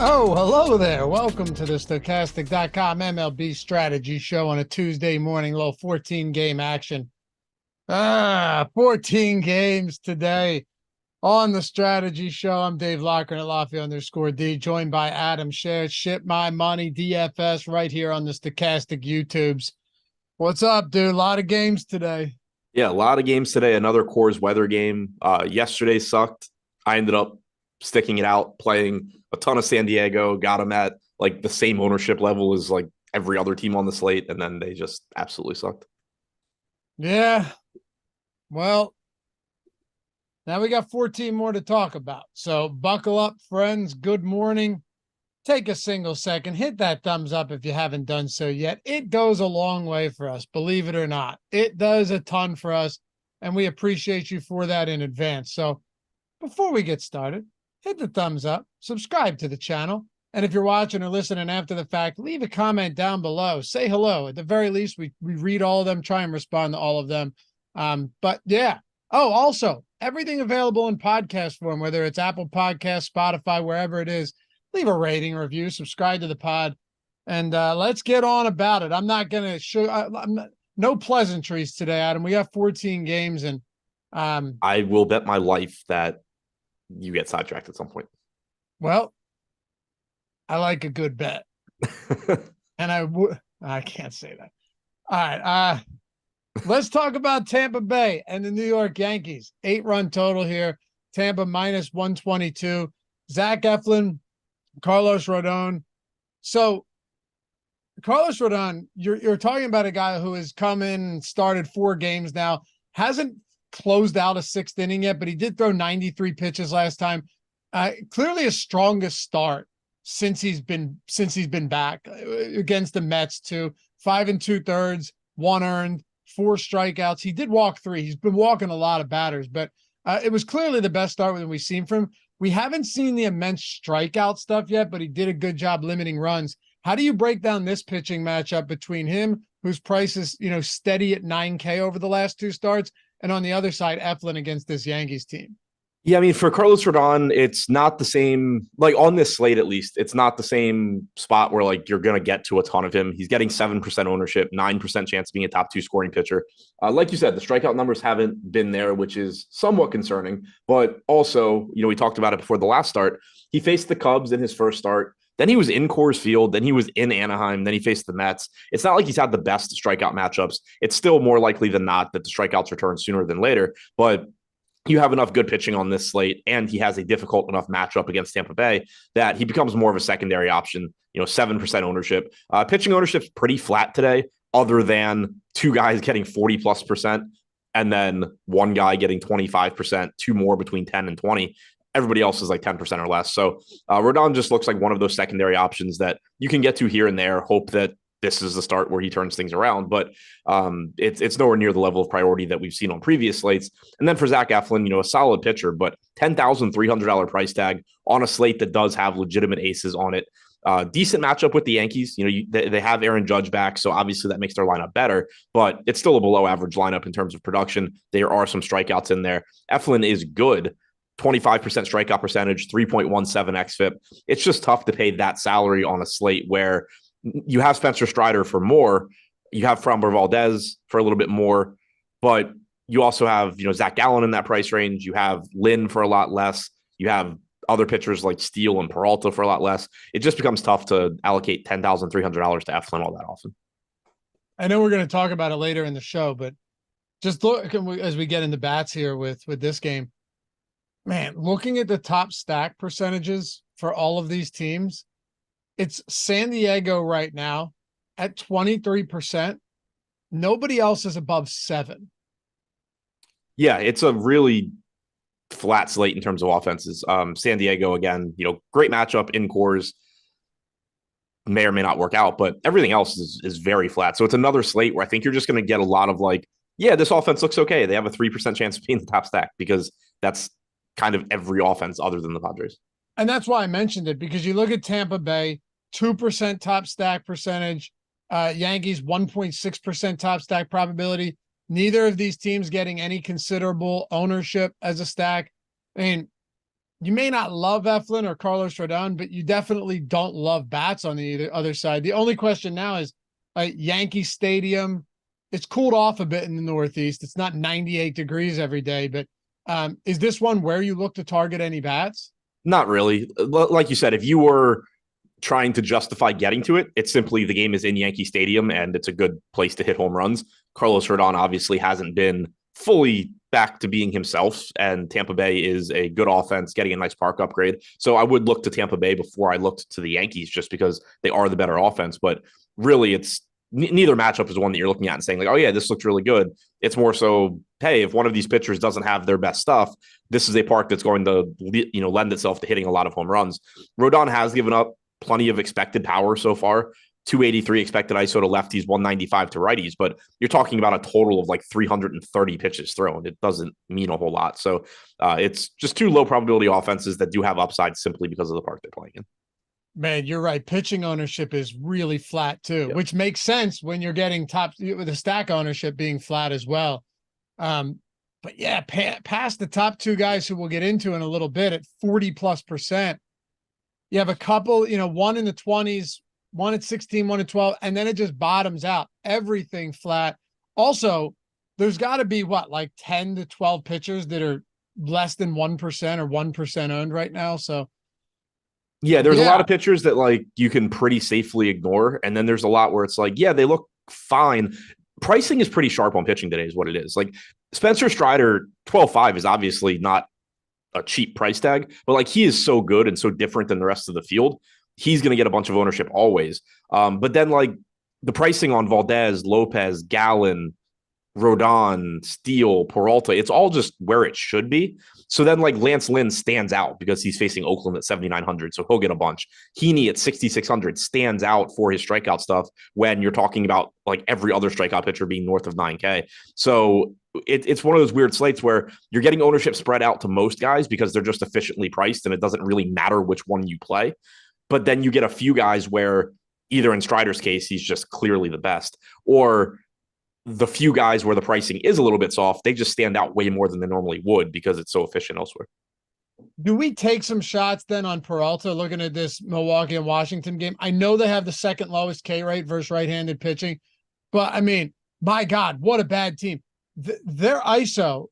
Oh, hello there. Welcome to the Stochastic.com MLB Strategy Show on a Tuesday morning, little 14-game action. 14 games today on the Strategy Show. I'm Dave Loughran at Lafayette_D, joined by Adam Scherer. Ship My Money DFS right here on the Stochastic YouTubes. What's up, dude? A lot of games today. Yeah, a lot of games today. Another Coors weather game. Yesterday sucked. I ended up sticking it out, playing a ton of San Diego, got them at like the same ownership level as like every other team on the slate, and then they just absolutely sucked. Yeah. Well, now we got 14 more to talk about. So buckle up, friends. Good morning. Take a single second. Hit that thumbs up if you haven't done so yet. It goes a long way for us, believe it or not. It does a ton for us, and we appreciate you for that in advance. So before we get started, hit the thumbs up, subscribe to the channel, and if you're watching or listening after the fact, leave a comment down below. Say hello. At the very least, we read all of them, try and respond to all of them. But yeah. Oh, also, everything available in podcast form, whether it's Apple Podcasts, Spotify, wherever it is. Leave a rating, review, subscribe to the pod, and let's get on about it. I'm not going to show no pleasantries today, Adam. We got 14 games, and I will bet my life that you get sidetracked at some point. Well, I like a good bet, and I can't say that. All right, let's talk about Tampa Bay and the New York Yankees. 8-run total here. Tampa minus 122. Zach Eflin, Carlos Rodon. So Carlos Rodon, you're talking about a guy who has come in and started 4 games now, hasn't closed out a 6th inning yet, but he did throw 93 pitches last time. Clearly his strongest start since he's been back against the Mets too. 5 2/3, 1 earned, 4 strikeouts. He did walk 3. He's been walking a lot of batters, but it was clearly the best start that we've seen from him. We haven't seen the immense strikeout stuff yet, but he did a good job limiting runs. How do you break down this pitching matchup between him, whose price is, steady at $9K over the last 2 starts, and on the other side, Eflin against this Yankees team? Yeah, I mean, for Carlos Rodon, it's not the same, like on this slate at least, it's not the same spot where like you're going to get to a ton of him. He's getting 7% ownership, 9% chance of being a top 2 scoring pitcher. Like you said, the strikeout numbers haven't been there, which is somewhat concerning. But also, we talked about it before the last start. He faced the Cubs in his first start. Then he was in Coors Field. Then he was in Anaheim. Then he faced the Mets. It's not like he's had the best strikeout matchups. It's still more likely than not that the strikeouts return sooner than later. But you have enough good pitching on this slate, and he has a difficult enough matchup against Tampa Bay that he becomes more of a secondary option. 7% ownership. Pitching ownership's pretty flat today, other than 2 guys getting 40+%, and then 1 guy getting 25%, 2 more between 10 and 20. Everybody else is like 10% or less. So Rodon just looks like one of those secondary options that you can get to here and there, hope that this is the start where he turns things around, but it's nowhere near the level of priority that we've seen on previous slates. And then for Zach Eflin, a solid pitcher, but $10,300 price tag on a slate that does have legitimate aces on it. Decent matchup with the Yankees. They have Aaron Judge back, so obviously that makes their lineup better, but it's still a below average lineup in terms of production. There are some strikeouts in there. Eflin is good. 25% strikeout percentage, 3.17 xFIP. It's just tough to pay that salary on a slate where you have Spencer Strider for more, you have Framber Valdez for a little bit more, but you also have, Zach Gallen in that price range. You have Lynn for a lot less. You have other pitchers like Steele and Peralta for a lot less. It just becomes tough to allocate $10,300 to Eflin all that often. I know we're going to talk about it later in the show, but just look as we get into bats here with this game. Man, looking at the top stack percentages for all of these teams, it's San Diego right now at 23%. Nobody else is above 7. Yeah, it's a really flat slate in terms of offenses. San Diego, again, great matchup in Coors. May or may not work out, but everything else is very flat. So it's another slate where I think you're just going to get a lot of like, yeah, this offense looks okay. They have a 3% chance of being the top stack because that's kind of every offense other than the Padres. And that's why I mentioned it, because you look at Tampa Bay, 2% top stack percentage, Yankees 1.6% top stack probability. Neither of these teams getting any considerable ownership as a stack. I mean, you may not love Eflin or Carlos Rodon, but you definitely don't love bats on the other side. The only question now is Yankee Stadium. It's cooled off a bit in the Northeast. It's not 98 degrees every day, but is this one where you look to target any bats? Not really. Like you said, if you were trying to justify getting to it, it's simply the game is in Yankee Stadium and it's a good place to hit home runs. Carlos Rodon obviously hasn't been fully back to being himself, and Tampa Bay is a good offense getting a nice park upgrade. So I would look to Tampa Bay before I looked to the Yankees just because they are the better offense. But really, it's neither matchup is one that you're looking at and saying like, oh yeah, this looks really good. It's more so, hey, if one of these pitchers doesn't have their best stuff, this is a park that's going to lend itself to hitting a lot of home runs. Rodon has given up plenty of expected power so far. 283 expected ISO to lefties, 195 to righties, but you're talking about a total of like 330 pitches thrown. It doesn't mean a whole lot. So it's just two low probability offenses that do have upside simply because of the park they're playing in. Man, you're right. Pitching ownership is really flat too, Yep. which makes sense when you're getting top with the stack ownership being flat as well. But yeah, past the top two guys who we'll get into in a little bit at 40+%. You have a couple, one in the 20s, one at 16, one at 12, and then it just bottoms out. Everything flat. Also, there's got to be like 10 to 12 pitchers that are less than 1% or 1% owned right now. So yeah, there's a lot of pitchers that like you can pretty safely ignore. And then there's a lot where it's like, yeah, they look fine. Pricing is pretty sharp on pitching today is what it is. Like Spencer Strider, 12.5 is obviously not a cheap price tag, but like he is so good and so different than the rest of the field. He's going to get a bunch of ownership always. But then like the pricing on Valdez, Lopez, Gallen, Rodon, Steele, Peralta, it's all just where it should be. So then like Lance Lynn stands out because he's facing Oakland at 7,900. So he'll get a bunch. Heaney at 6,600 stands out for his strikeout stuff when you're talking about like every other strikeout pitcher being north of 9K. So it's one of those weird slates where you're getting ownership spread out to most guys because they're just efficiently priced and it doesn't really matter which one you play. But then you get a few guys where either in Strider's case, he's just clearly the best, or the few guys where the pricing is a little bit soft, they just stand out way more than they normally would because it's so efficient elsewhere. Do we take some shots then on Peralta looking at this Milwaukee and Washington game? I know they have the second lowest K rate versus right-handed pitching, but I mean, my God, what a bad team. Their ISO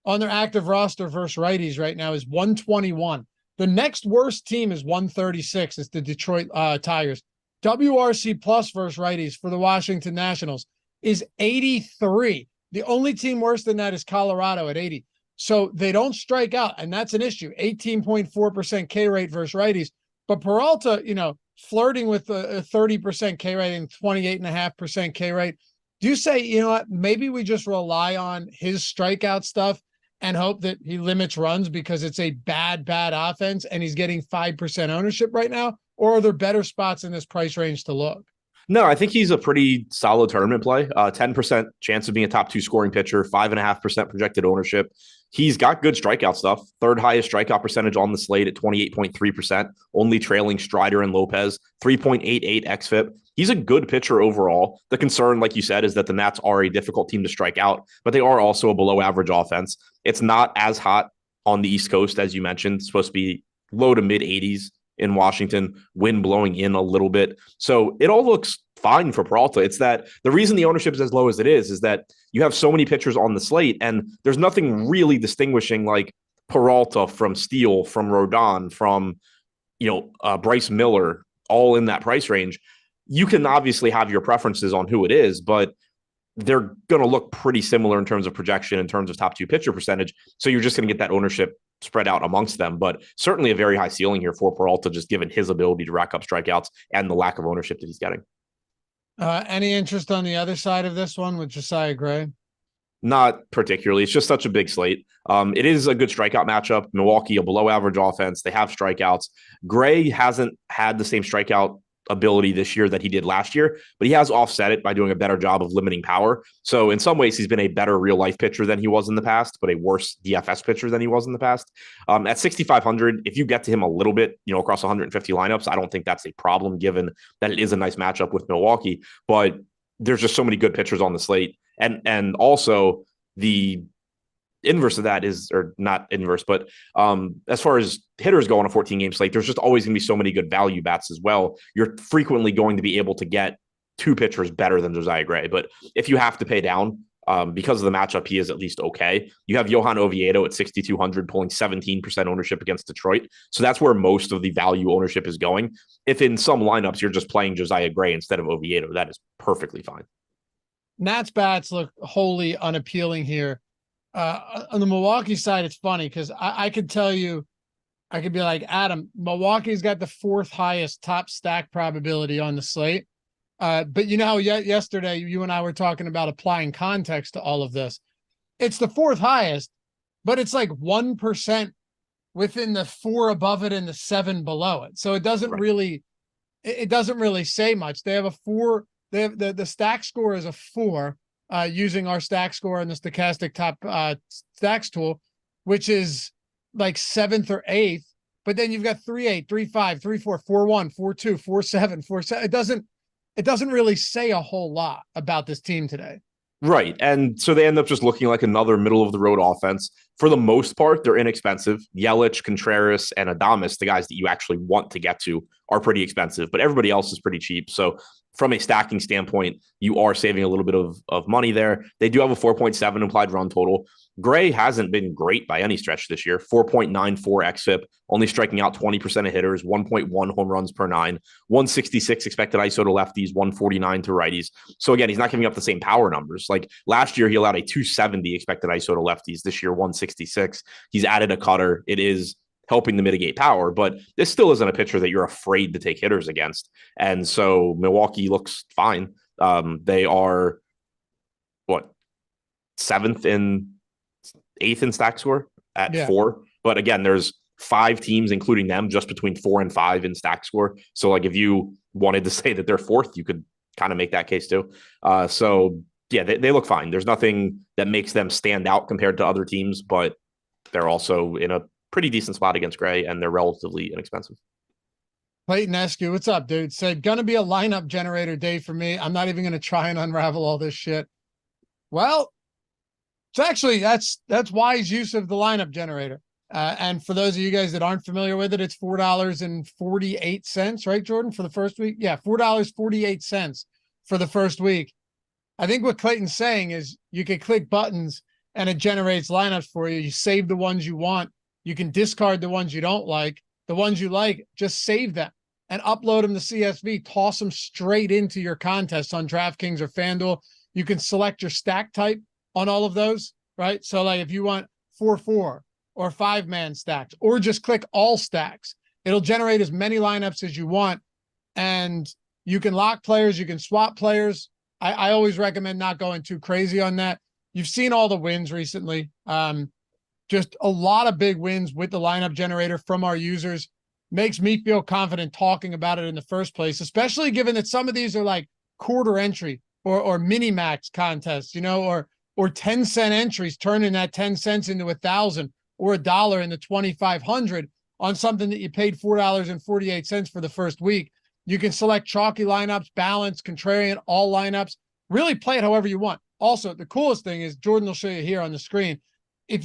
on their active roster versus righties right now is 121. The next worst team is 136. It's the Detroit Tigers. WRC plus versus righties for the Washington Nationals is 83. The only team worse than that is Colorado at 80. So they don't strike out, and that's an issue. 18.4% K rate versus righties. But Peralta, flirting with a 30% K rate and 28.5% K rate. Do you say, you know what, maybe we just rely on his strikeout stuff and hope that he limits runs because it's a bad offense and he's getting 5% ownership right now? Or are there better spots in this price range to look? No, I think he's a pretty solid tournament play. 10% chance of being a top 2 scoring pitcher, 5.5% projected ownership. He's got good strikeout stuff. Third highest strikeout percentage on the slate at 28.3%, only trailing Strider and Lopez, 3.88 xFIP. He's a good pitcher overall. The concern, like you said, is that the Nats are a difficult team to strike out, but they are also a below average offense. It's not as hot on the East Coast, as you mentioned. It's supposed to be low to mid 80s in Washington, wind blowing in a little bit. So it all looks fine for Peralta. It's that the reason the ownership is as low as it is that you have so many pitchers on the slate and there's nothing really distinguishing like Peralta from Steele, from Rodon, from, Bryce Miller, all in that price range. You can obviously have your preferences on who it is, but they're going to look pretty similar in terms of projection, in terms of top 2 pitcher percentage. So you're just going to get that ownership spread out amongst them, but certainly a very high ceiling here for Peralta, just given his ability to rack up strikeouts and the lack of ownership that he's getting. Any interest on the other side of this one with Josiah Gray? Not particularly. It's just such a big slate. It is a good strikeout matchup. Milwaukee, a below average offense. They have strikeouts. Gray hasn't had the same strikeout ability this year that he did last year, but he has offset it by doing a better job of limiting power. So in some ways, he's been a better real life pitcher than he was in the past, but a worse DFS pitcher than he was in the past. At 6,500, if you get to him a little bit, across 150 lineups, I don't think that's a problem given that it is a nice matchup with Milwaukee, but there's just so many good pitchers on the slate. And also the inverse of that is, or not inverse, but as far as hitters go on a 14-game slate, there's just always going to be so many good value bats as well. You're frequently going to be able to get two pitchers better than Josiah Gray. But if you have to pay down, because of the matchup, he is at least okay. You have Johan Oviedo at 6,200 pulling 17% ownership against Detroit. So that's where most of the value ownership is going. If in some lineups you're just playing Josiah Gray instead of Oviedo, that is perfectly fine. Nats bats look wholly unappealing here. On the Milwaukee side, it's funny because I could tell you, I could be like, Adam, Milwaukee's got the fourth highest top stack probability on the slate. But you know, yesterday you and I were talking about applying context to all of this. It's the fourth highest, but it's like 1% within the 4 above it and the 7 below it. So it doesn't really, it doesn't really say much. They have a 4. They have the stack score is a 4, using our stack score in the stochastic top stacks tool, which is like 7th or 8th. But then you've got 3-8, 3-5, 3-4, 4-1, 4-2, 4-7, 4-7. It doesn't really say a whole lot about this team today. Right. And so they end up just looking like another middle of the road offense. For the most part, they're inexpensive. Yelich, Contreras, and Adames, the guys that you actually want to get to, are pretty expensive, but everybody else is pretty cheap. So from a stacking standpoint, you are saving a little bit of money there. They do have a 4.7 implied run total. Gray hasn't been great by any stretch this year. 4.94 xFIP, only striking out 20% of hitters, 1.1 home runs per 9, 166 expected ISO to lefties, 149 to righties. So again, he's not giving up the same power numbers. Like last year, he allowed a 270 expected ISO to lefties. This year, 166. He's added a cutter. It is helping to mitigate power, but this still isn't a pitcher that you're afraid to take hitters against. And so Milwaukee looks fine. They are what, 7th and 8th in stack score at 4. But again, there's 5 teams, including them, just between 4 and 5 in stack score. So like if you wanted to say that they're 4th, you could kind of make that case too. So yeah, they look fine. There's nothing that makes them stand out compared to other teams, but they're also in a pretty decent spot against Gray, and they're relatively inexpensive. Clayton Eskew, what's up, dude? Said, gonna be a lineup generator day for me. I'm not even gonna try and unravel all this shit. Well, it's actually, that's wise use of the lineup generator. And for those of you guys that aren't familiar with it, it's $4.48, right, Jordan, for the first week? Yeah, $4.48 for the first week. I think what Clayton's saying is you can click buttons and it generates lineups for you. You save the ones you want. You can discard the ones you don't like. The ones you like, just save them and upload them to CSV. Toss them straight into your contests on DraftKings or FanDuel. You can select your stack type on all of those, right? So like if you want 4-4 or 5-man stacks, or just click all stacks, it'll generate as many lineups as you want. And you can lock players, you can swap players. I always recommend not going too crazy on that. You've seen all the wins recently. Just a lot of big wins with the lineup generator from our users. Makes me feel confident talking about it in the first place, especially given that some of these are like quarter entry or mini max contests, you know, or 10-cent entries, turning that 10 cents into 1,000 or $1 into 2,500 on something that you paid $4.48 for the first week. You can select chalky lineups, balance, contrarian, all lineups, really play it however you want. Also, the coolest thing is Jordan will show you here on the screen.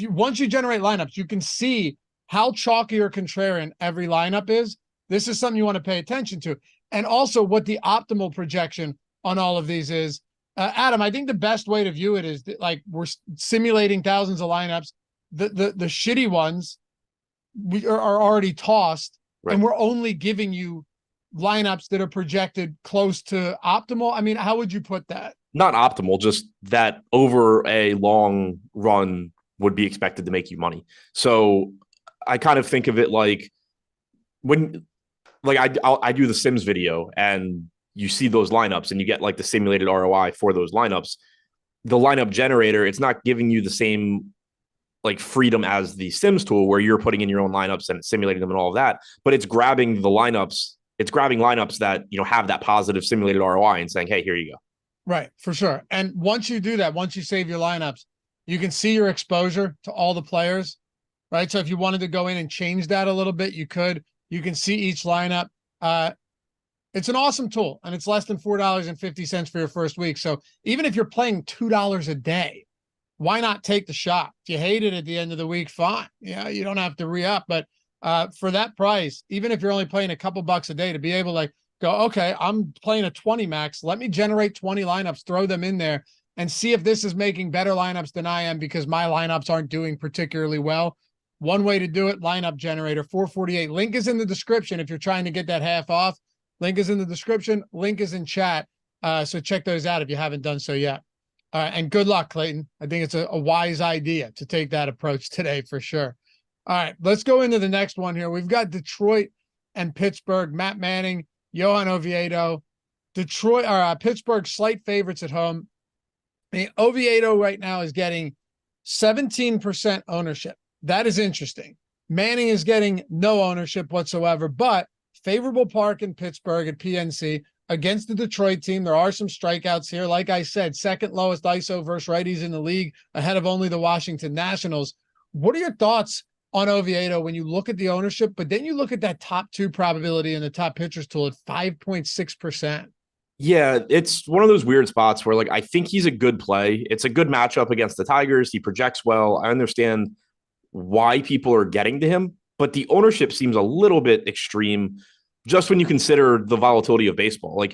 Once you generate lineups, you can see how chalky or contrarian every lineup is. This is something you want to pay attention to. And also what the optimal projection on all of these is. Adam, I think the best way to view it is that, like, we're simulating thousands of lineups. The shitty ones are already tossed, right, and we're only giving you lineups that are projected close to optimal. I mean, how would you put that? Not optimal, just that over a long run would be expected to make you money. So I kind of think of it like when, like I do the Sims video and you see those lineups and you get like the simulated ROI for those lineups. The lineup generator, it's not giving you the same like freedom as the Sims tool where you're putting in your own lineups and simulating them and all of that, but it's grabbing the lineups. It's grabbing lineups that, you know, have that positive simulated ROI and saying, hey, here you go. Right, for sure. And once you do that, once you save your lineups, you can see your exposure to all the players, right? So if you wanted to go in and change that a little bit, you could. You can see each lineup. It's an awesome tool, and it's less than $4.50 for your first week. So even if you're playing $2 a day, why not take the shot? If you hate it at the end of the week, fine. Yeah, you don't have to re-up. But for that price, even if you're only playing a couple bucks a day, to be able to go, okay, I'm playing a 20 max. Let me generate 20 lineups, throw them in there, and see if this is making better lineups than I am because my lineups aren't doing particularly well. One way to do it, lineup generator, 448. Link is in the description if you're trying to get that half off. Link is in the description. Link is in chat. So check those out if you haven't done so yet. And good luck, Clayton. I think it's a wise idea to take that approach today for sure. All right, let's go into the next one here. We've got Detroit and Pittsburgh. Matt Manning, Johan Oviedo. Detroit or Pittsburgh slight favorites at home. Oviedo right now is getting 17% ownership. That is interesting. Manning is getting no ownership whatsoever, but favorable park in Pittsburgh at PNC against the Detroit team. There are some strikeouts here. Like I said, second lowest ISO versus righties in the league, ahead of only the Washington Nationals. What are your thoughts on Oviedo when you look at the ownership, but then you look at that top 2 probability in the top pitchers tool at 5.6%? Yeah, it's one of those weird spots where I think he's a good play. It's a good matchup against the Tigers. He projects well. I understand why people are getting to him, but the ownership seems a little bit extreme just when you consider the volatility of baseball.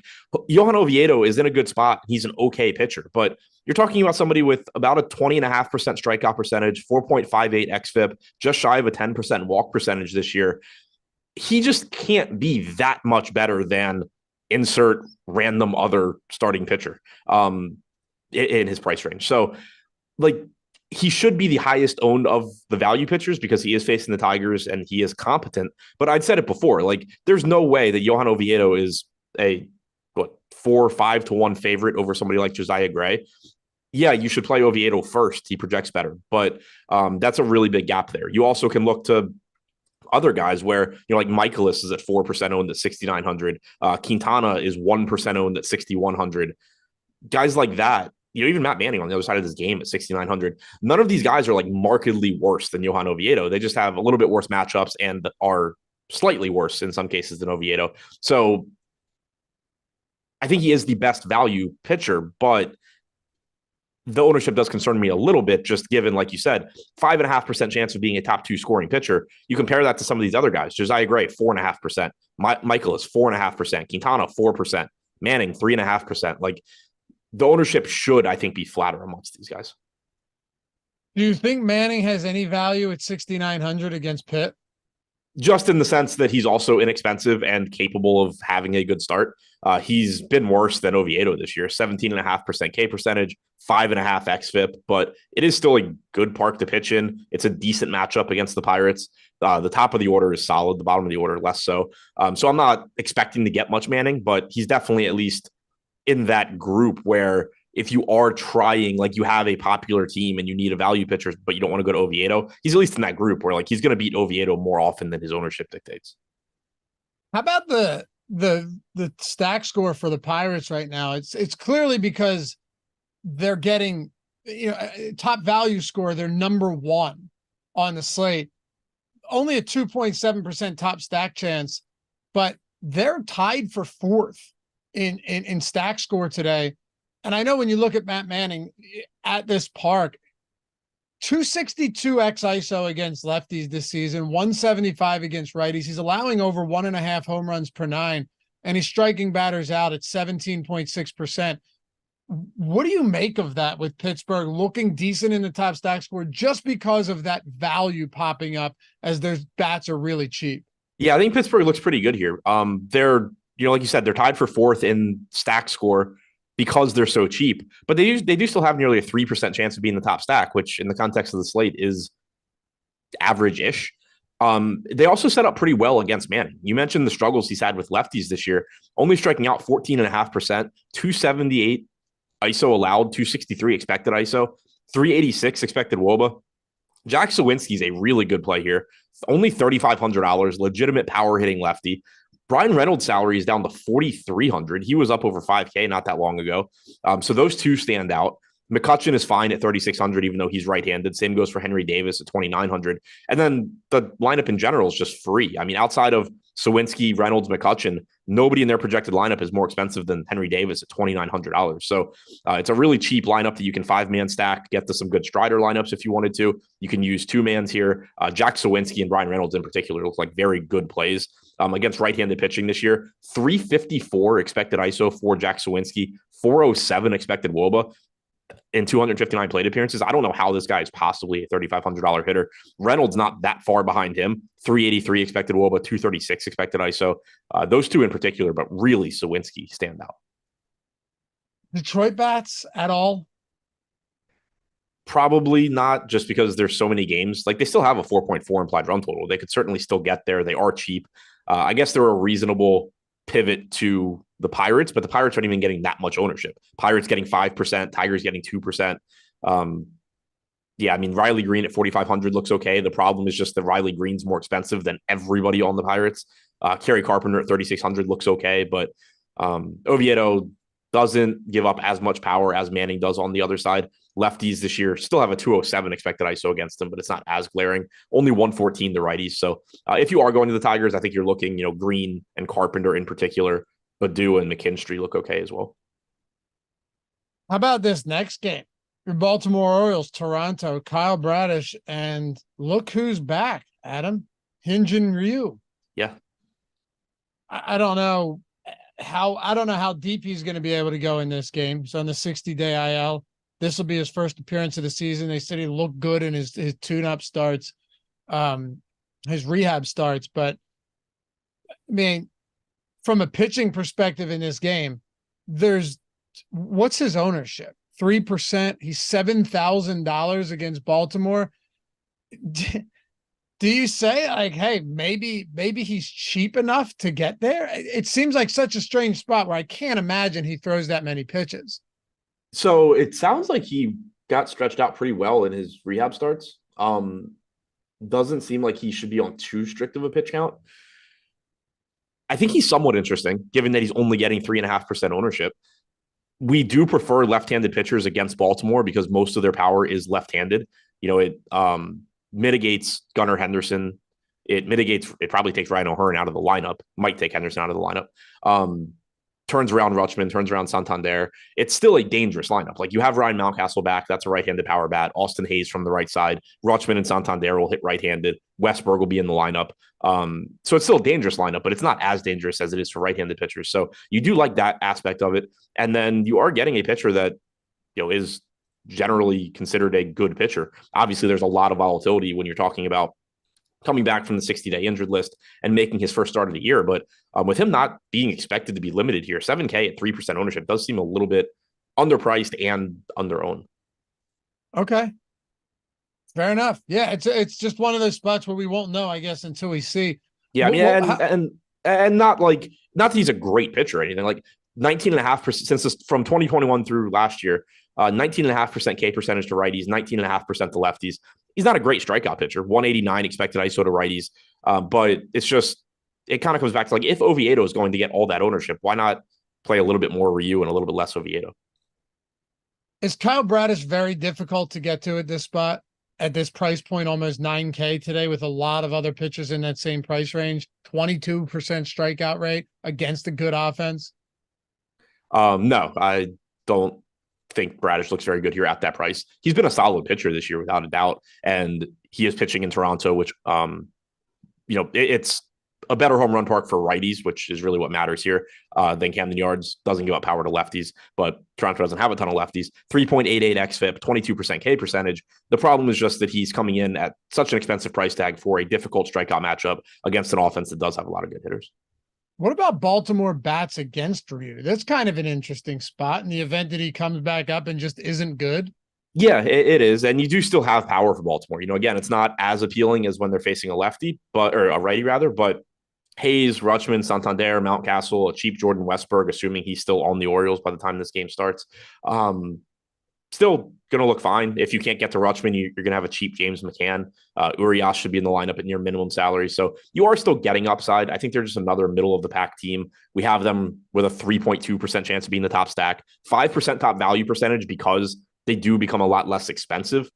Johan Oviedo is in a good spot. He's an okay pitcher, but you're talking about somebody with about a 20.5% strikeout percentage, 4.58 xFIP, just shy of a 10% walk percentage this year. He just can't be that much better than insert random other starting pitcher in his price range. So he should be the highest owned of the value pitchers because he is facing the Tigers and he is competent. But I'd said it before, there's no way that Johan Oviedo is a 4 or 5 to 1 favorite over somebody like Josiah Gray. Yeah, you should play Oviedo first. He projects better, but that's a really big gap there. You also can look to other guys where, Michaelis is at 4% owned at 6,900. Quintana is 1% owned at 6,100. Guys like that, even Matt Manning on the other side of this game at 6,900. None of these guys are markedly worse than Johan Oviedo. They just have a little bit worse matchups and are slightly worse in some cases than Oviedo. So I think he is the best value pitcher, but the ownership does concern me a little bit, just given, like you said, 5.5% chance of being a top 2 scoring pitcher. You compare that to some of these other guys. Josiah Gray, 4.5%. Michaelis, 4.5%. Quintana, 4%. Manning, 3.5%. The ownership should, I think, be flatter amongst these guys. Do you think Manning has any value at 6,900 against Pitt? Just in the sense that he's also inexpensive and capable of having a good start. He's been worse than Oviedo this year, 17.5% K percentage, 5.5 xFIP, but it is still a good park to pitch in. It's a decent matchup against the Pirates. The top of the order is solid. The bottom of the order, less so. So I'm not expecting to get much Manning, but he's definitely at least in that group where if you are trying, you have a popular team and you need a value pitcher, but you don't want to go to Oviedo, he's at least in that group where he's going to beat Oviedo more often than his ownership dictates. How about the stack score for the Pirates right now? It's clearly because they're getting, top value score. They're number 1 on the slate, only a 2.7% top stack chance, but they're tied for 4th in stack score today. And I know when you look at Matt Manning at this park, 262 x ISO against lefties this season, 175 against righties. He's allowing over 1.5 home runs per 9, and he's striking batters out at 17.6%. What do you make of that with Pittsburgh looking decent in the top stack score just because of that value popping up as their bats are really cheap? Yeah, I think Pittsburgh looks pretty good here. They're, like you said, they're tied for 4th in stack score because they're so cheap, but they do still have nearly a 3% chance of being the top stack, which in the context of the slate is average-ish. They also set up pretty well against Manning. You mentioned the struggles he's had with lefties this year, only striking out 14.5%, 278 ISO allowed, 263 expected ISO, 386 expected WOBA. Jack Sawinski's a really good play here. Only $3,500, legitimate power hitting lefty. Brian Reynolds' salary is down to $4,300. He was up over $5K not that long ago. So those two stand out. McCutchen is fine at $3,600, even though he's right-handed. Same goes for Henry Davis at $2,900. And then the lineup in general is just free. I mean, outside of Sawinski, Reynolds, McCutchen. Nobody in their projected lineup is more expensive than Henry Davis at $2,900. So it's a really cheap lineup that you can 5-man stack, get to some good Strider lineups if you wanted to. You can use 2-mans here. Jack Sawinski and Brian Reynolds in particular look like very good plays against right-handed pitching this year. 354 expected ISO for Jack Sawinski, 407 expected WOBA in 259 plate appearances. I don't know how this guy is possibly a $3,500 hitter. Reynolds not that far behind him. 383 expected WOBA, 236 expected ISO. Those two in particular, but really Sawinski stand out. Detroit bats at all? Probably not, just because there's so many games. Like, they still have a 4.4 implied run total. They could certainly still get there. They are cheap. I guess they're a reasonable pivot to the Pirates, but the Pirates aren't even getting that much ownership. Pirates getting 5%, Tigers getting 2%. Yeah, I mean, Riley Green at 4,500 looks okay. The problem is just that Riley Green's more expensive than everybody on the Pirates. Kerry Carpenter at 3,600 looks okay, but Oviedo doesn't give up as much power as Manning does on the other side. Lefties this year still have a 207 expected ISO against them, but it's not as glaring. Only 114 to righties. So if you are going to the Tigers, I think you're looking, Green and Carpenter in particular. Badu and McKinstry look okay as well. How about this next game? Your Baltimore Orioles, Toronto, Kyle Bradish, and look who's back, Adam. Hyun-Jin Ryu. Yeah. I don't know how deep he's going to be able to go in this game. So on the 60-day IL, this will be his first appearance of the season. They said he looked good in his tune-up starts, his rehab starts. But, I mean, from a pitching perspective in this game, what's his ownership? 3%. He's $7,000 against Baltimore. Do you say, like, hey, maybe he's cheap enough to get there? It seems like such a strange spot where I can't imagine he throws that many pitches. So it sounds like he got stretched out pretty well in his rehab starts. Doesn't seem like he should be on too strict of a pitch count. I think he's somewhat interesting, given that he's only getting 3.5% ownership. We do prefer left-handed pitchers against Baltimore because most of their power is left-handed. It mitigates Gunnar Henderson. It probably takes Ryan O'Hearn out of the lineup, might take Henderson out of the lineup. Turns around Rutschman, turns around Santander. It's still a dangerous lineup. Like, you have Ryan Mountcastle back. That's a right-handed power bat. Austin Hayes from the right side. Rutschman and Santander will hit right-handed. Westberg will be in the lineup. So it's still a dangerous lineup, but it's not as dangerous as it is for right-handed pitchers. So you do like that aspect of it. And then you are getting a pitcher that, is generally considered a good pitcher. Obviously, there's a lot of volatility when you're talking about coming back from the 60-day injured list and making his first start of the year. But with him not being expected to be limited here, 7K at 3% ownership does seem a little bit underpriced and under-owned. Okay. Fair enough. Yeah, it's just one of those spots where we won't know, I guess, until we see. Yeah, I mean, and not that he's a great pitcher or anything. Like, 19.5% since from 2021 through last year, 19.5% K percentage to righties, 19.5% to lefties. He's not a great strikeout pitcher. 189 expected ISO to righties, but it kind of comes back to, like, if Oviedo is going to get all that ownership, why not play a little bit more Ryu and a little bit less Oviedo? Is Kyle Bradish very difficult to get to at this spot? At this price point, almost 9K today, with a lot of other pitchers in that same price range, 22% strikeout rate against a good offense. No, I don't think Bradish looks very good here at that price. He's been a solid pitcher this year without a doubt, and he is pitching in Toronto, which it's a better home run park for righties, which is really what matters here, than Camden Yards. Doesn't give up power to lefties, but Toronto doesn't have a ton of lefties. 3.88 xFIP, 22% K percentage. The problem is just that he's coming in at such an expensive price tag for a difficult strikeout matchup against an offense that does have a lot of good hitters. What about Baltimore bats against Ryu? That's kind of an interesting spot in the event that he comes back up and just isn't good. Yeah, it is. And you do still have power for Baltimore. Again, it's not as appealing as when they're facing a lefty, or a righty rather, but Hayes, Rutschman, Santander, Mountcastle, a cheap Jordan Westberg, assuming he's still on the Orioles by the time this game starts. Still going to look fine. If you can't get to Rutschman, you're going to have a cheap James McCann. Urias should be in the lineup at near minimum salary. So you are still getting upside. I think they're just another middle of the pack team. We have them with a 3.2% chance of being the top stack, 5% top value percentage because they do become a lot less expensive.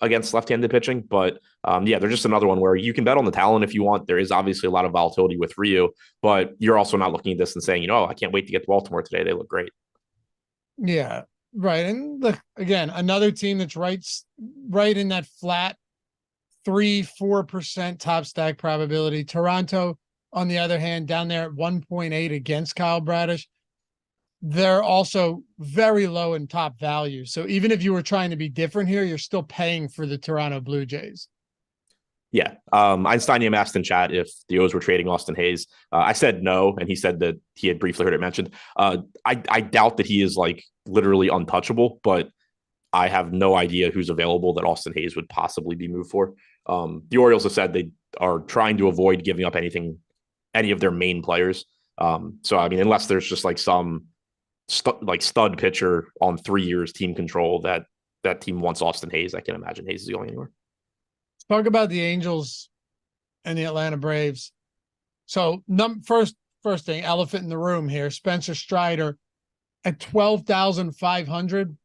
against left-handed pitching. But yeah, they're just another one where you can bet on the talent if you want. There is obviously a lot of volatility with Ryu, but you're also not looking at this and saying, I can't wait to get to Baltimore today. They look great. Yeah, right. And look, again, another team that's right in that flat 3-4% top stack probability. Toronto, on the other hand, down there at 1.8 against Kyle Bradish. They're also very low in top value. So even if you were trying to be different here, you're still paying for the Toronto Blue Jays. Yeah. Einsteinium asked in chat if the O's were trading Austin Hayes. I said no, and he said that he had briefly heard it mentioned. I doubt that he is like literally untouchable, but I have no idea who's available that Austin Hayes would possibly be moved for. The Orioles have said they are trying to avoid giving up any of their main players. So, I mean, unless there's just like some stud pitcher on 3 years team control that team wants Austin Hayes, I can't imagine Hayes is going anywhere. Let's talk about the Angels and the Atlanta Braves. So first thing, elephant in the room here, Spencer Strider at 12,500,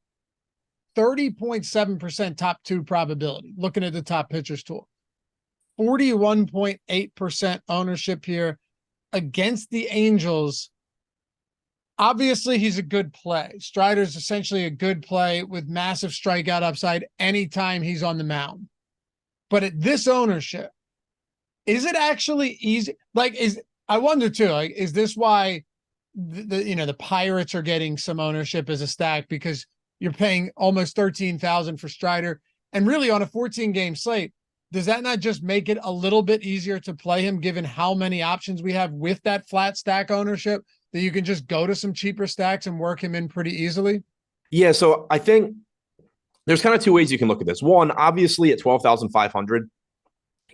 30.7% top two probability. Looking at the top pitchers tool, 41.8% ownership here against the Angels. Obviously, he's a good play. Strider's essentially a good play with massive strikeout upside anytime he's on the mound. But at this ownership, is it actually easy? I wonder too, is this why the Pirates are getting some ownership as a stack, because you're paying almost 13,000 for Strider, and really on a 14-game slate, does that not just make it a little bit easier to play him, given how many options we have with that flat stack ownership, that you can just go to some cheaper stacks and work him in pretty easily? Yeah, so I think there's kind of two ways you can look at this. One, obviously at 12,500,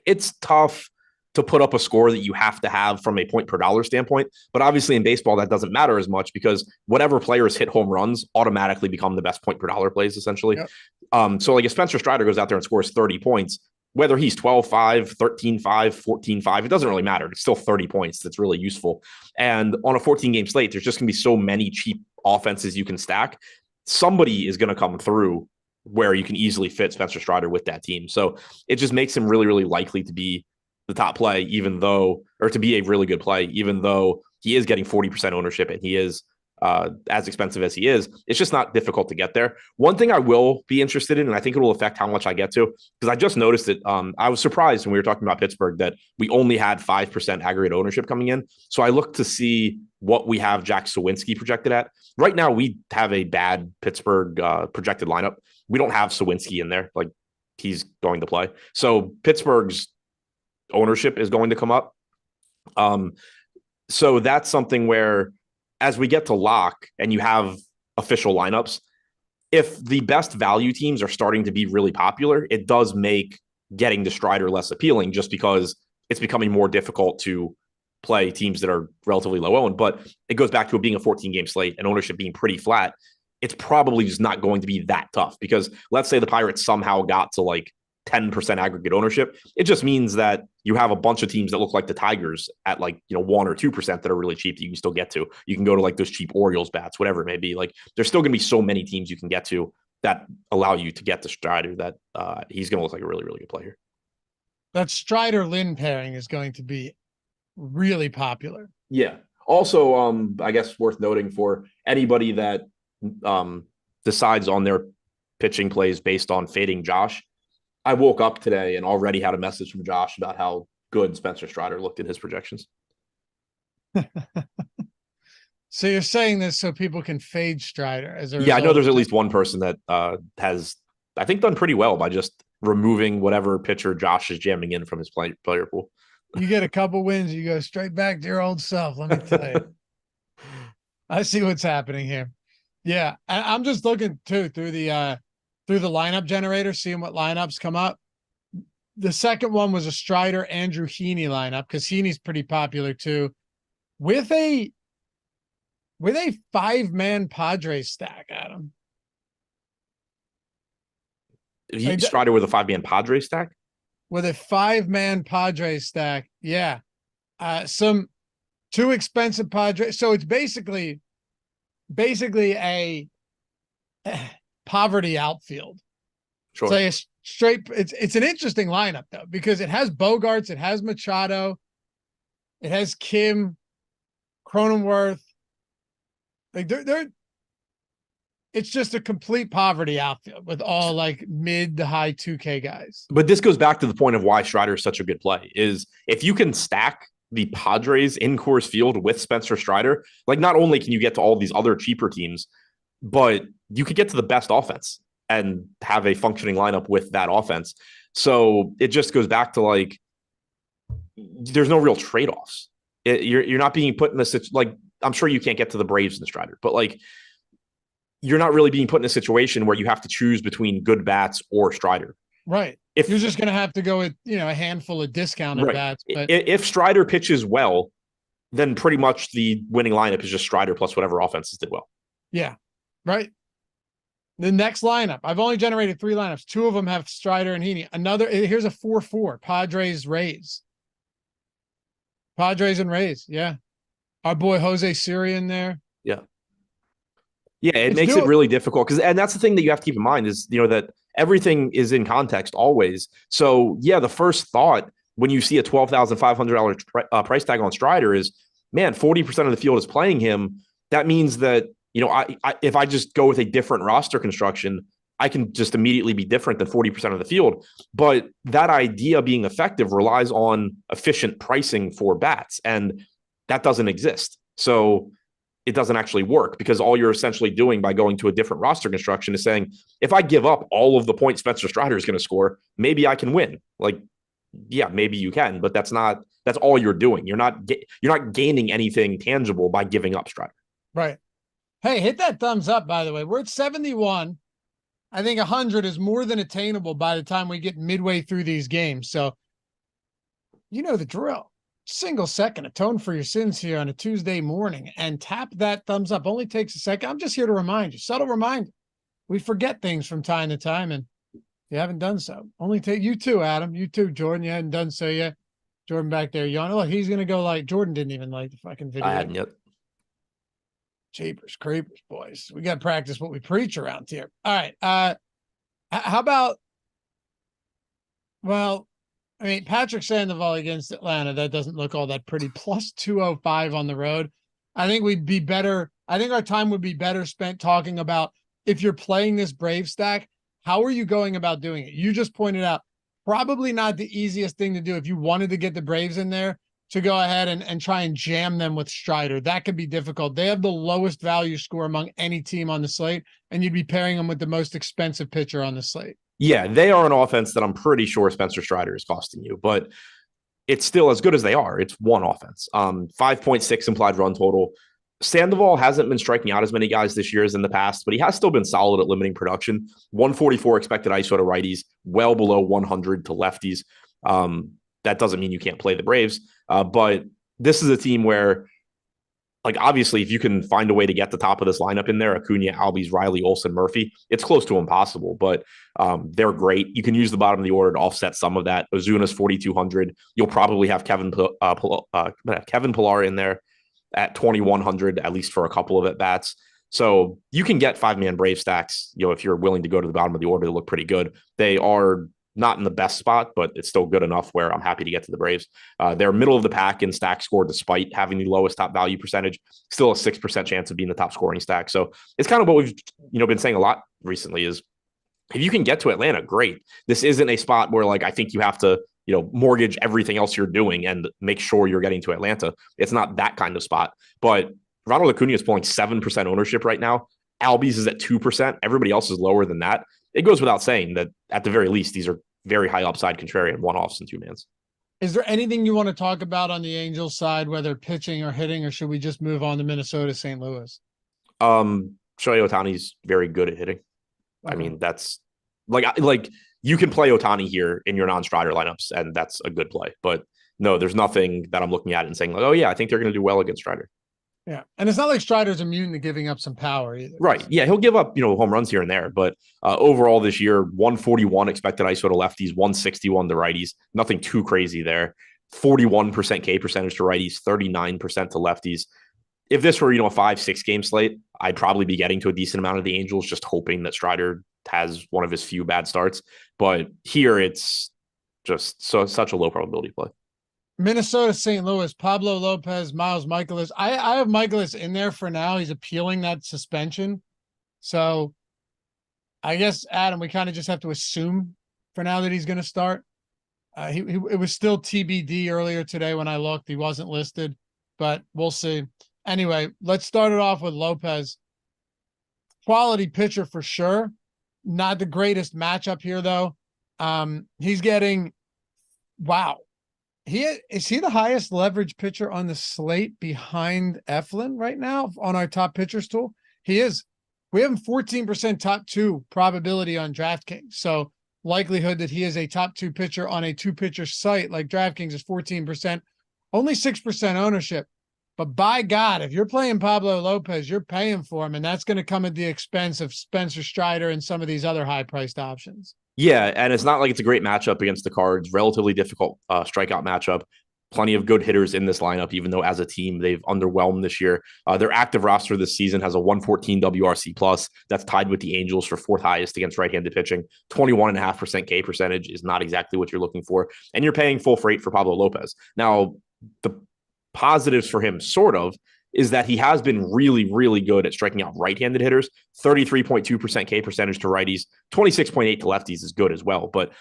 it's tough to put up a score that you have to have from a point per dollar standpoint. But obviously in baseball, that doesn't matter as much, because whatever players hit home runs automatically become the best point per dollar plays, essentially. Yep. So like if Spencer Strider goes out there and scores 30 points, whether he's 12-5, 13-5, 14-5, it doesn't really matter. It's still 30 points. That's really useful. And on a 14-game slate, there's just going to be so many cheap offenses you can stack. Somebody is going to come through where you can easily fit Spencer Strider with that team. So it just makes him really, really likely to be the top play, to be a really good play, even though he is getting 40% ownership and he is as expensive as he is. It's just not difficult to get there. One thing I will be interested in, and I think it will affect how much I get to, because I just noticed that I was surprised when we were talking about Pittsburgh that we only had 5% aggregate ownership coming in. So I looked to see what we have Jack Sawinski projected at. Right now, we have a bad Pittsburgh projected lineup. We don't have Sawinski in there. Like, he's going to play. So Pittsburgh's ownership is going to come up. So that's something where, as we get to lock and you have official lineups, if the best value teams are starting to be really popular, it does make getting to Strider less appealing, just because it's becoming more difficult to play teams that are relatively low owned. But it goes back to it being a 14-game slate and ownership being pretty flat. It's probably just not going to be that tough, because let's say the Pirates somehow got to like 10% aggregate ownership. It just means that you have a bunch of teams that look like the Tigers at 1 or 2% that are really cheap that you can still get to. You can go to like those cheap Orioles bats, whatever it may be. Like, there's still going to be so many teams you can get to that allow you to get the Strider that he's going to look like a really, really good player. That Strider-Lynn pairing is going to be really popular. Yeah. Also, I guess worth noting for anybody that decides on their pitching plays based on fading Josh, I woke up today and already had a message from Josh about how good Spencer Strider looked in his projections. So you're saying this so people can fade Strider as a result? Yeah, I know there's at least one person that has, I think, done pretty well by just removing whatever pitcher Josh is jamming in from his player pool. You get a couple wins, you go straight back to your old self. Let me tell you. I see what's happening here. Yeah, I'm just looking too through the lineup generator, seeing what lineups come up. The second one was a Strider Andrew Heaney lineup, because Heaney's pretty popular too, with a 5-man Padres stack, Adam. Strider with a 5-man Padres stack? With a 5-man Padres stack, yeah. Some too expensive Padres. So it's basically a poverty outfield. Sure. straight. It's an interesting lineup though, because it has Bogarts, it has Machado, it has Kim, Cronenworth. Like it's just a complete poverty outfield with all like mid to high 2K guys. But this goes back to the point of why Strider is such a good play, is if you can stack the Padres in Coors Field with Spencer Strider, like not only can you get to all these other cheaper teams, but you could get to the best offense and have a functioning lineup with that offense. So it just goes back to like, there's no real trade-offs. You're not being put in this, like, I'm sure you can't get to the Braves and Strider, but like, you're not really being put in a situation where you have to choose between good bats or Strider. Right. If you're just going to have to go with, a handful of discounted bats. But if Strider pitches well, then pretty much the winning lineup is just Strider plus whatever offenses did well. Yeah. Right. The next lineup, I've only generated 3 lineups. 2 of them have Strider and Heaney. Here's a 4-4 Padres Rays. Padres and Rays. Yeah. Our boy Jose Siri in there. Yeah. Yeah, it makes it really difficult and that's the thing that you have to keep in mind is, that everything is in context always. So yeah, the first thought when you see a $12,500 price tag on Strider is, man, 40% of the field is playing him. That means that, if I just go with a different roster construction, I can just immediately be different than 40% of the field. But that idea being effective relies on efficient pricing for bats, and that doesn't exist. So it doesn't actually work because all you're essentially doing by going to a different roster construction is saying, if I give up all of the points Spencer Strider is going to score, maybe I can win. Like, yeah, maybe you can, but that's all you're doing. You're not gaining anything tangible by giving up Strider. Right. Hey, hit that thumbs up, by the way. We're at 71. I think 100 is more than attainable by the time we get midway through these games. So you know the drill. Single second, atone for your sins here on a Tuesday morning and tap that thumbs up. Only takes a second. I'm just here to remind you, subtle reminder. We forget things from time to time, and you haven't done so. Only take you too, Adam. You too, Jordan. You hadn't done so yet. Jordan back there, yawning. Look, he's gonna go like Jordan didn't even like the fucking video. I hadn't yet. Jeepers creepers, boys. We got to practice what we preach around here. All right. How about? Well, I mean, Patrick Sandoval against Atlanta, that doesn't look all that pretty. Plus 205 on the road. I think we'd be better. I think our time would be better spent talking about if you're playing this Brave stack, how are you going about doing it? You just pointed out probably not the easiest thing to do if you wanted to get the Braves in there to go ahead and try and jam them with Strider. That could be difficult. They have the lowest value score among any team on the slate, and you'd be pairing them with the most expensive pitcher on the slate. Yeah, they are an offense that I'm pretty sure Spencer Strider is costing you, but it's still as good as they are. It's one offense. 5.6 implied run total. Sandoval hasn't been striking out as many guys this year as in the past, but he has still been solid at limiting production. 144 expected ISO to righties, well below 100 to lefties. That doesn't mean you can't play the Braves, but this is a team where, like, obviously, if you can find a way to get the top of this lineup in there, Acuna, Albies, Riley, Olsen, Murphy, it's close to impossible, but they're great. You can use the bottom of the order to offset some of that. Ozuna's 4,200. You'll probably have Kevin Pillar in there at 2,100, at least for a couple of at-bats. So you can get 5-man Brave stacks, if you're willing to go to the bottom of the order to look pretty good. They are not in the best spot, but it's still good enough where I'm happy to get to the Braves. They're middle of the pack in stack score, despite having the lowest top value percentage, still a 6% chance of being the top scoring stack. So it's kind of what we've, been saying a lot recently is if you can get to Atlanta, great. This isn't a spot where I think you have to, mortgage everything else you're doing and make sure you're getting to Atlanta. It's not that kind of spot, but Ronald Acuna is pulling 7% ownership right now. Albies is at 2%. Everybody else is lower than that. It goes without saying that at the very least, these are very high upside contrarian one-offs and 2-mans. Is there anything you want to talk about on the Angels side, whether pitching or hitting, or should we just move on to Minnesota, St. Louis? Shohei Ohtani's very good at hitting. Okay. I mean, that's like you can play Ohtani here in your non-Strider lineups, and that's a good play. But no, there's nothing that I'm looking at and saying oh yeah, I think they're going to do well against Strider. Yeah. And it's not like Strider's immune to giving up some power either. Right. Yeah. He'll give up, home runs here and there, but overall this year, 141 expected ISO to lefties, 161 to righties, nothing too crazy there. 41% K percentage to righties, 39% to lefties. If this were, a 5-6 game slate, I'd probably be getting to a decent amount of the Angels, just hoping that Strider has one of his few bad starts. But here it's just such a low probability play. Minnesota, St. Louis, Pablo Lopez, Miles Mikolas. I have Mikolas in there for now. He's appealing that suspension. So I guess, Adam, we kind of just have to assume for now that he's going to start. It was still TBD earlier today when I looked. He wasn't listed, but we'll see. Anyway, let's start it off with Lopez. Quality pitcher for sure. Not the greatest matchup here, though. He's getting, wow. Is he the highest leverage pitcher on the slate behind Eflin right now on our top pitchers tool? He is. We have him 14% top 2 probability on DraftKings. So likelihood that he is a top 2 pitcher on a 2-pitcher site like DraftKings is 14%, only 6% ownership. But by God, if you're playing Pablo Lopez, you're paying for him, and that's going to come at the expense of Spencer Strider and some of these other high-priced options. Yeah, and it's not like it's a great matchup against the Cards. Relatively difficult strikeout matchup. Plenty of good hitters in this lineup, even though as a team they've underwhelmed this year. Their active roster this season has a 114 WRC plus. That's tied with the Angels for 4th highest against right-handed pitching. 21.5% K percentage is not exactly what you're looking for, and you're paying full freight for Pablo Lopez. Now, the positives for him, sort of, is that he has been really, really good at striking out right-handed hitters. 33.2% K percentage to righties, 26.8 to lefties is good as well. But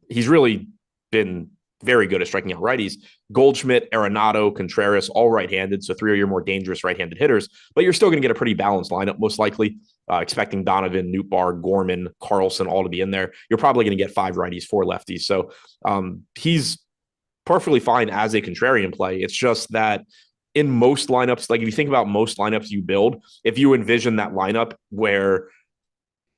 he's really been very good at striking out righties. Goldschmidt, Arenado, Contreras, all right-handed, so 3 of your more dangerous right-handed hitters. But you're still going to get a pretty balanced lineup, most likely. Expecting Donovan, Nootbaar, Gorman, Carlson all to be in there. You're probably going to get 5 righties, 4 lefties. So he's perfectly fine as a contrarian play. It's just that in most lineups, like if you think about most lineups you build, if you envision that lineup where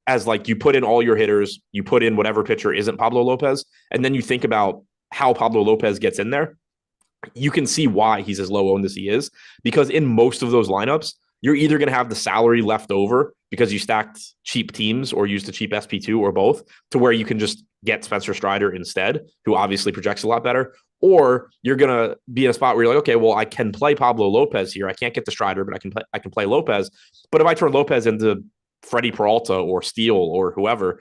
as like you put in all your hitters, you put in whatever pitcher isn't Pablo Lopez, and then you think about how Pablo Lopez gets in there, you can see why he's as low owned as he is, because in most of those lineups, you're either going to have the salary left over because you stacked cheap teams or used a cheap SP2 or both, to where you can just get Spencer Strider instead, who obviously projects a lot better. Or you're going to be in a spot where you're like, okay, well, I can play Pablo Lopez here. I can't get the Strider, but I can play Lopez. But if I turn Lopez into Freddie Peralta or Steele or whoever,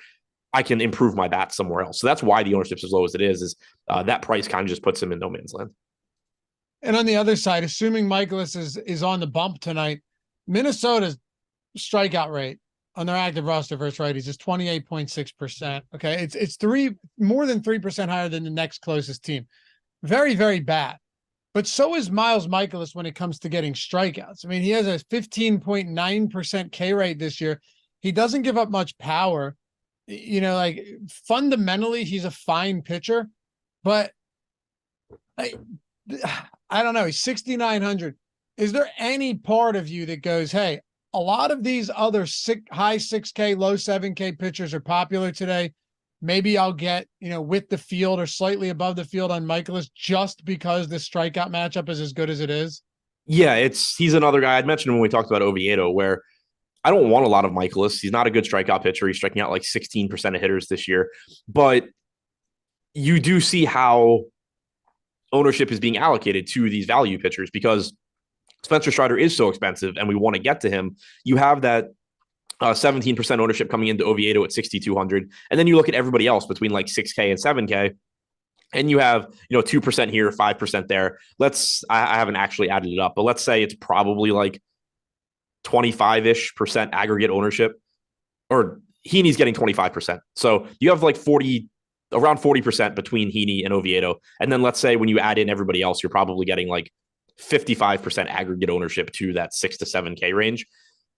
I can improve my bat somewhere else. So that's why the ownership's as low as it is that price kind of just puts him in no man's land. And on the other side, assuming Mikolas is on the bump tonight, Minnesota's strikeout rate on their active roster versus righties is 28.6%. Okay. It's more than 3% higher than the next closest team. Very, very bad. But so is Miles Mikolas when it comes to getting strikeouts. I mean, he has a 15.9% K rate this year. He doesn't give up much power. You know, like fundamentally, he's a fine pitcher, but I don't know. He's 6,900. Is there any part of you that goes, hey, a lot of these other high 6K, low 7K pitchers are popular today. Maybe I'll get, with the field or slightly above the field on Mikolas just because the strikeout matchup is as good as it is? Yeah, he's another guy. I'd mentioned when we talked about Oviedo, where I don't want a lot of Mikolas. He's not a good strikeout pitcher. He's striking out like 16% of hitters this year. But you do see how ownership is being allocated to these value pitchers because Spencer Strider is so expensive and we want to get to him. You have that 17% ownership coming into Oviedo at 6,200. And then you look at everybody else between like 6K and 7K. And you have, 2% here, 5% there. I haven't actually added it up, but let's say it's probably like 25-ish% aggregate ownership, or Heaney's getting 25%. So you have like around 40% between Heaney and Oviedo. And then let's say when you add in everybody else, you're probably getting like 55% aggregate ownership to that 6 to 7K range.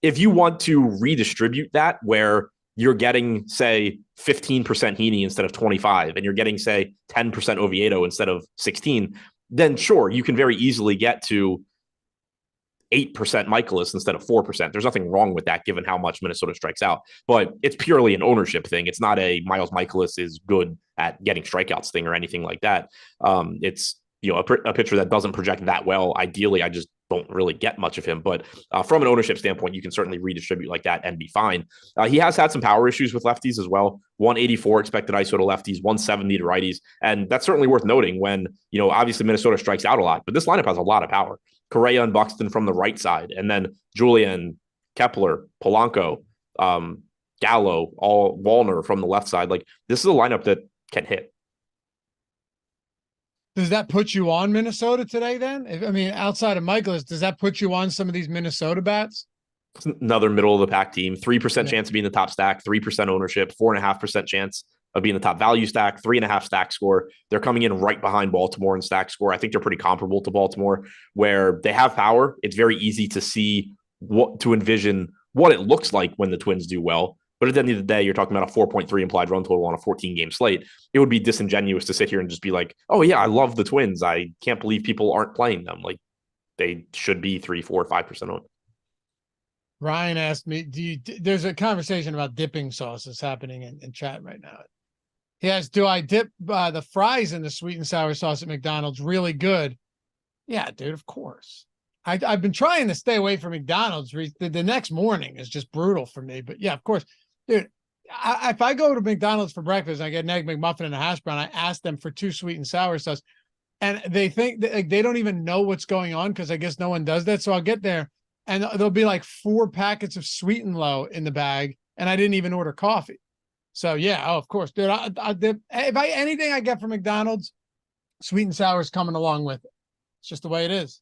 If you want to redistribute that where you're getting, say, 15% Heaney instead of 25, and you're getting, say, 10% Oviedo instead of 16, then sure, you can very easily get to 8% Mikolas instead of 4%. There's nothing wrong with that given how much Minnesota strikes out, but it's purely an ownership thing. It's not a Miles Mikolas is good at getting strikeouts thing or anything like that. It's, a pitcher that doesn't project that well. Ideally, I just don't really get much of him, but from an ownership standpoint, you can certainly redistribute like that and be fine. He has had some power issues with lefties as well. 184 expected ISO to lefties, 170 to righties. And that's certainly worth noting when, obviously Minnesota strikes out a lot, but this lineup has a lot of power. Correa and Buxton from the right side, and then Julian, Kepler, Polanco, Gallo, all Wallner from the left side. Like this is a lineup that can hit. Does that put you on Minnesota today then? I mean, outside of Michaelis, does that put you on some of these Minnesota bats? It's another middle of the pack team, 3% chance of being the top stack, 3% ownership, 4.5% chance of being the top value stack, 3.5 stack score. They're coming in right behind Baltimore in stack score. I think they're pretty comparable to Baltimore, where they have power. It's very easy to see to envision what it looks like when the Twins do well. But at the end of the day, you're talking about a 4.3 implied run total on a 14-game slate. It would be disingenuous to sit here and just be like, oh, yeah, I love the Twins. I can't believe people aren't playing them. Like they should be 3, 4, 5% owned. Ryan asked me, there's a conversation about dipping sauces happening in chat right now. He asked, do I dip the fries in the sweet and sour sauce at McDonald's? Really good. Yeah, dude, of course. I've been trying to stay away from McDonald's. The next morning is just brutal for me. But yeah, of course. Dude, if I go to McDonald's for breakfast and I get an egg McMuffin and a hash brown, I ask them for 2 sweet and sour sauce. And they think that, like, they don't even know what's going on because I guess no one does that. So I'll get there and there'll be like 4 packets of Sweet and Low in the bag. And I didn't even order coffee. So yeah, of course, dude. If anything I get from McDonald's, sweet and sour is coming along with it. It's just the way it is.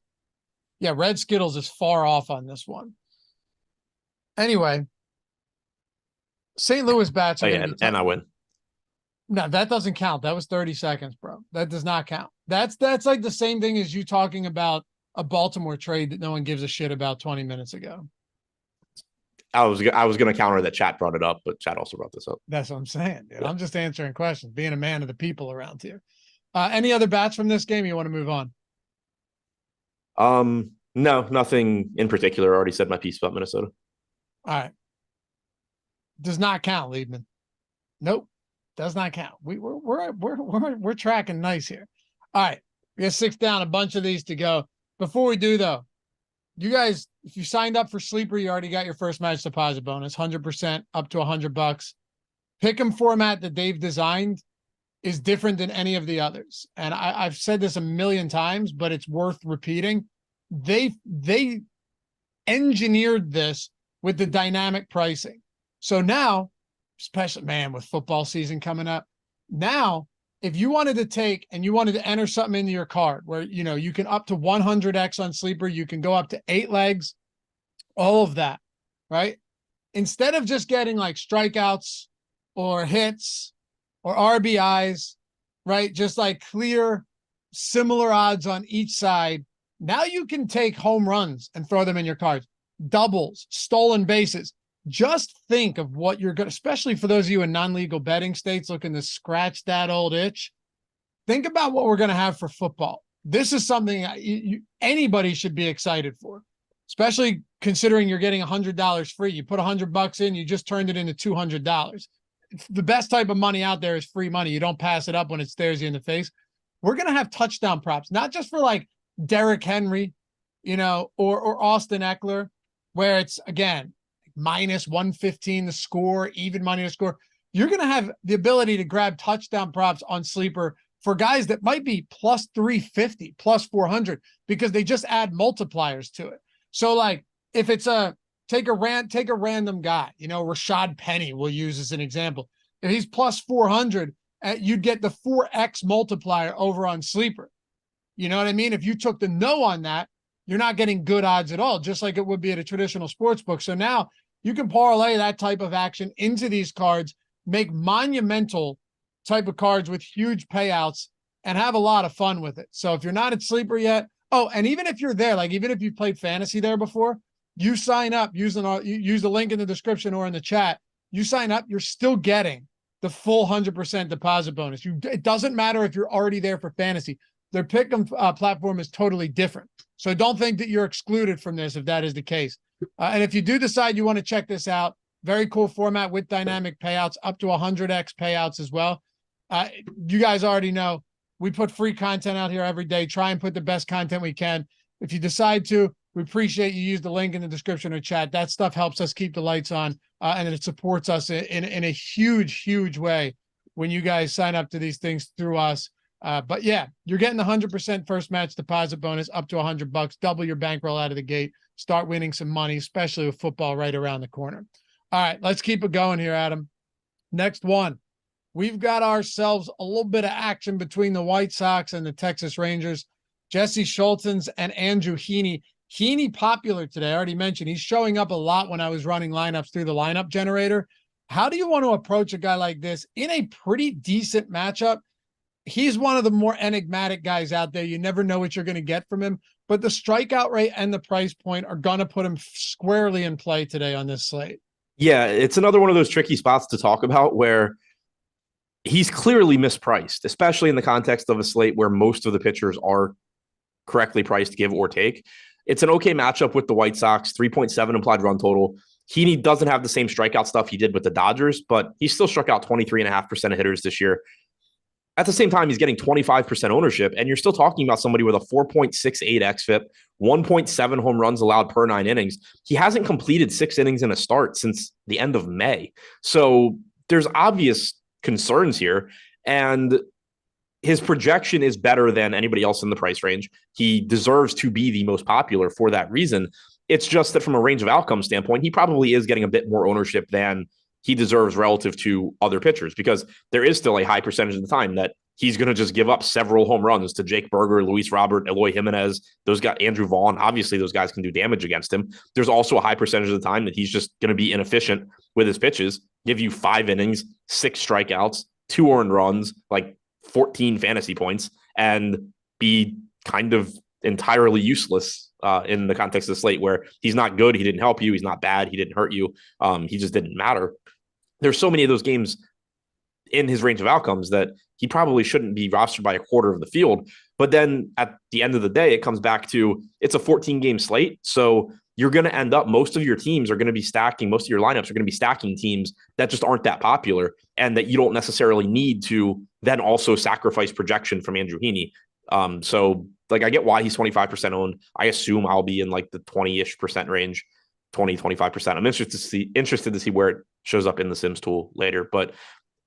Yeah, Red Skittles is far off on this one. Anyway, St. Louis bats are and I win. No, that doesn't count. That was 30 seconds, bro. That does not count. That's like the same thing as you talking about a Baltimore trade that no one gives a shit about 20 minutes ago. I was going to counter that chat brought it up, but chat also brought this up. That's what I'm saying, dude. Yeah. I'm just answering questions, being a man of the people around here. Any other bats from this game you want to move on? No, nothing in particular. I already said my piece about Minnesota. All right. Does not count, Liebman. Nope. Does not count. We're tracking nice here. All right. We got 6 down, a bunch of these to go. Before we do though, you guys, if you signed up for Sleeper, you already got your first match deposit bonus, 100% up to $100. Pick'em format that they've designed is different than any of the others. And I've said this a million times, but it's worth repeating. They engineered this with the dynamic pricing. So now, especially, man, with football season coming up, now, if you wanted to take and you wanted to enter something into your card where, you know, you can up to 100x on Sleeper, you can go up to 8 legs, all of that, right? Instead of just getting like strikeouts or hits or RBIs, right? Just like clear, similar odds on each side. Now you can take home runs and throw them in your cards, doubles, stolen bases. Just think of what you're going to, especially for those of you in non-legal betting states looking to scratch that old itch. Think about what we're going to have for football. This is something anybody should be excited for, especially considering you're getting $100 free. You put $100 in, you just turned it into $200. The best type of money out there is free money. You don't pass it up when it stares you in the face. We're going to have touchdown props, not just for like Derrick Henry, you know, or Austin Eckler, where it's, again, minus 115 to score, even money to score. You're going to have the ability to grab touchdown props on Sleeper for guys that might be plus 350, plus 400, because they just add multipliers to it. So like if it's take a random guy, you know, Rashad Penny we'll use as an example. If he's plus 400, you'd get the 4x multiplier over on Sleeper. You know what I mean? If you took the no on that, you're not getting good odds at all, just like it would be at a traditional sports book. So now you can parlay that type of action into these cards, make monumental type of cards with huge payouts, and have a lot of fun with it. So if you're not at Sleeper yet, oh, and even if you're there, like even if you played fantasy there before, you sign up use the link in the description or in the chat. You sign up, you're still getting the full 100% deposit bonus. It doesn't matter if you're already there for fantasy. Their pick'em platform is totally different. So don't think that you're excluded from this if that is the case. And if you do decide you want to check this out, very cool format with dynamic payouts, up to 100x payouts as well. You guys already know we put free content out here every day. Try and put the best content we can. If you decide to, we appreciate you use the link in the description or chat. That stuff helps us keep the lights on, and it supports us in a huge, huge way when you guys sign up to these things through us. But yeah, you're getting the 100% first match deposit bonus up to $100, double your bankroll out of the gate, start winning some money, especially with football right around the corner. All right, let's keep it going here, Adam. Next one. We've got ourselves a little bit of action between the White Sox and the Texas Rangers. Jesse Schultens and Andrew Heaney. Heaney popular today. I already mentioned he's showing up a lot when I was running lineups through the lineup generator. How do you want to approach a guy like this in a pretty decent matchup? He's one of the more enigmatic guys out there. You never know what you're going to get from him, but the strikeout rate and the price point are going to put him squarely in play today on this slate. Yeah, it's another one of those tricky spots to talk about where he's clearly mispriced, especially in the context of a slate where most of the pitchers are correctly priced, give or take. It's an okay matchup with the White Sox, 3.7 implied run total. Heaney doesn't have the same strikeout stuff he did with the Dodgers, but he still struck out 23.5% of hitters this year. At the same time, he's getting 25% ownership, and you're still talking about somebody with a 4.68 xFIP, 1.7 home runs allowed per 9 innings. He hasn't completed 6 innings in a start since the end of May. So there's obvious concerns here, and his projection is better than anybody else in the price range. He deserves to be the most popular for that reason. It's just that from a range of outcome standpoint, he probably is getting a bit more ownership than he deserves relative to other pitchers, because there is still a high percentage of the time that he's going to just give up several home runs to Jake Berger, Luis Robert, Eloy Jimenez, those guys, Andrew Vaughn. Obviously, those guys can do damage against him. There's also a high percentage of the time that he's just going to be inefficient with his pitches, give you 5 innings, 6 strikeouts, 2 earned runs, like 14 fantasy points, and be kind of entirely useless in the context of the slate where he's not good, he didn't help you, he's not bad, he didn't hurt you, he just didn't matter. There's so many of those games in his range of outcomes that he probably shouldn't be rostered by a quarter of the field. But then at the end of the day, it comes back to it's a 14-game slate. So you're going to end up, most of your teams are going to be stacking, most of your lineups are going to be stacking teams that just aren't that popular and that you don't necessarily need to then also sacrifice projection from Andrew Heaney. So like, I get why he's 25% owned. I assume I'll be in like the 20-ish% range, 20-25%. I'm interested to see where it shows up in the Sims tool later, but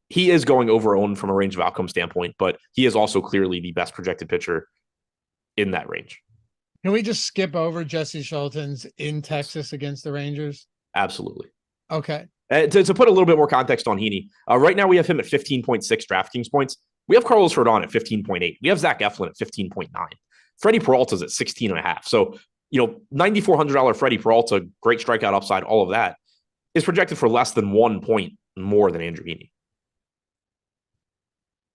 he is going over owned from a range of outcome standpoint, but he is also clearly the best projected pitcher in that range. Can we just skip over Jesse Schultens in Texas against the Rangers? Absolutely. Okay. To put a little bit more context on Heaney, right now we have him at 15.6 DraftKings points. We have Carlos Rodon at 15.8. We have Zach Eflin at 15.9. Freddie Peralta's at 16.5. So, $9,400 Freddie Peralta, great strikeout upside, all of that is projected for less than 1 point more than Andrew Heaney.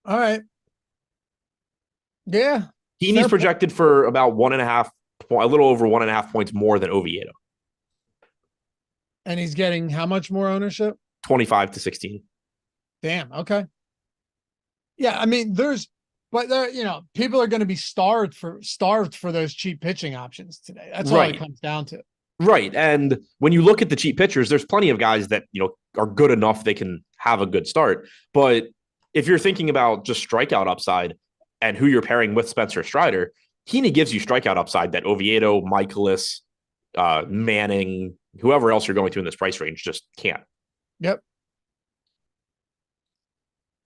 All right. Yeah. Heaney's projected for about 1.5, a little over 1.5 points more than Oviedo. And he's getting how much more ownership? 25 to 16. Damn. Okay. Yeah. I mean, people are going to be starved for those cheap pitching options today. That's all it comes down to. Right. And when you look at the cheap pitchers, there's plenty of guys that, are good enough they can have a good start. But if you're thinking about just strikeout upside and who you're pairing with Spencer Strider, Heaney gives you strikeout upside that Oviedo, Michaelis, Manning, whoever else you're going to in this price range just can't. Yep.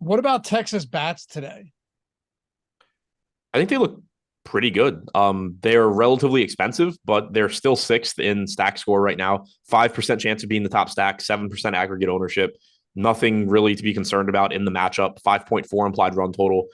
What about Texas bats today? I think they look pretty good. They're relatively expensive, but they're still 6th in stack score right now. 5% chance of being the top stack, 7% aggregate ownership. Nothing really to be concerned about in the matchup. 5.4 implied run total.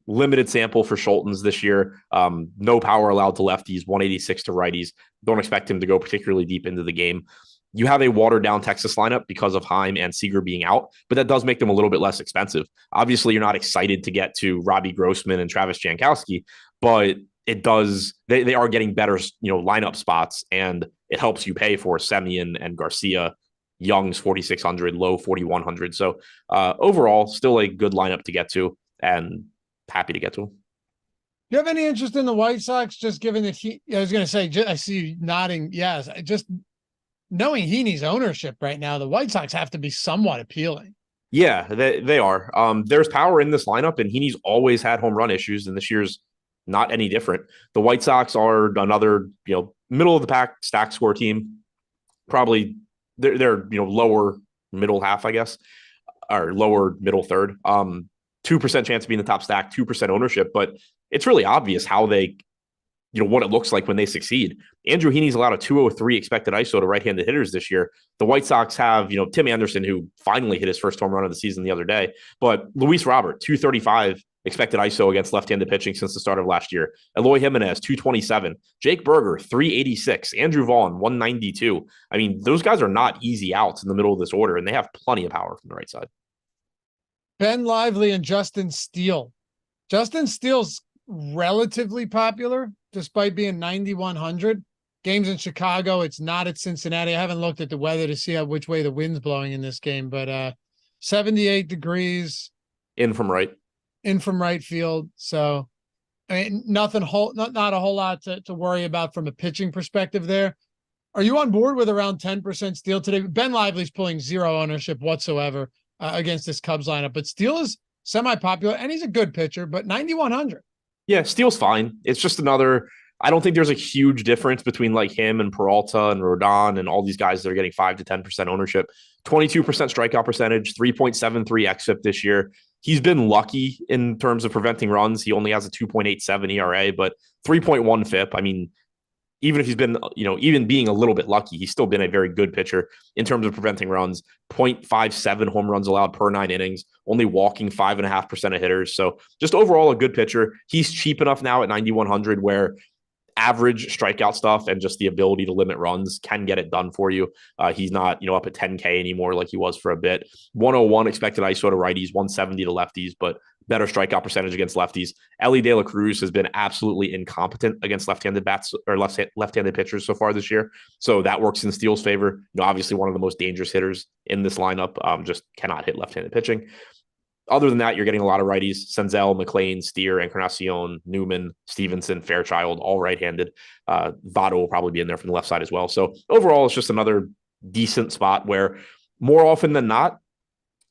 Limited sample for Schultens this year. No power allowed to lefties, 186 to righties. Don't expect him to go particularly deep into the game. You have a watered-down Texas lineup because of Heim and Seager being out, but that does make them a little bit less expensive. Obviously, you're not excited to get to Robbie Grossman and Travis Jankowski, but it does. They are getting better, lineup spots, and it helps you pay for Semien and Garcia, Young's 4,600, Low 4,100. So overall, still a good lineup to get to, and happy to get to them. Do you have any interest in the White Sox? Just given that I was going to say, I see you nodding. Yes, just knowing Heaney's ownership right now, the White Sox have to be somewhat appealing. Yeah, they are. There's power in this lineup, and Heaney's always had home run issues, and this year's not any different. The White Sox are another, middle of the pack stack score team. Probably they're lower middle half, I guess, or lower middle third. 2% chance of being the top stack, 2% ownership, but it's really obvious how they what it looks like when they succeed. Andrew Heaney's allowed a 203 expected ISO to right-handed hitters this year. The White Sox have, Tim Anderson, who finally hit his first home run of the season the other day, but Luis Robert, 235 expected ISO against left-handed pitching since the start of last year. Eloy Jimenez, 227. Jake Berger, 386. Andrew Vaughn, 192. I mean, those guys are not easy outs in the middle of this order, and they have plenty of power from the right side. Ben Lively and Justin Steele. Justin Steele's relatively popular despite being 9,100. Games in Chicago, it's not at Cincinnati. I haven't looked at the weather to see which way the wind's blowing in this game, but 78 degrees in from right field. So I mean, not a whole lot to worry about from a pitching perspective there. Are you on board with around 10% Steele today? Ben Lively's pulling zero ownership whatsoever against this Cubs lineup, but Steele is semi-popular and he's a good pitcher, but 9,100. Yeah, Steele's fine. It's just another. I don't think there's a huge difference between like him and Peralta and Rodon and all these guys that are getting 5 to 10% ownership. 22% strikeout percentage, 3.73 xFIP this year. He's been lucky in terms of preventing runs. He only has a 2.87 ERA, but 3.1 FIP. I mean, even if he's been, even being a little bit lucky, he's still been a very good pitcher in terms of preventing runs. 0.57 home runs allowed per 9 innings, only walking 5.5% of hitters. So just overall a good pitcher. He's cheap enough now at 9,100 where average strikeout stuff and just the ability to limit runs can get it done for you. He's not, up at 10K anymore like he was for a bit. 101 expected ISO to righties, 170 to lefties, but better strikeout percentage against lefties. Ellie De La Cruz has been absolutely incompetent against left-handed bats or left-handed pitchers so far this year. So that works in Steele's favor. Obviously one of the most dangerous hitters in this lineup, just cannot hit left-handed pitching. Other than that, you're getting a lot of righties. Senzel, McLean, Steer, Encarnacion, Newman, Stevenson, Fairchild, all right-handed. Votto will probably be in there from the left side as well. So overall, it's just another decent spot where more often than not,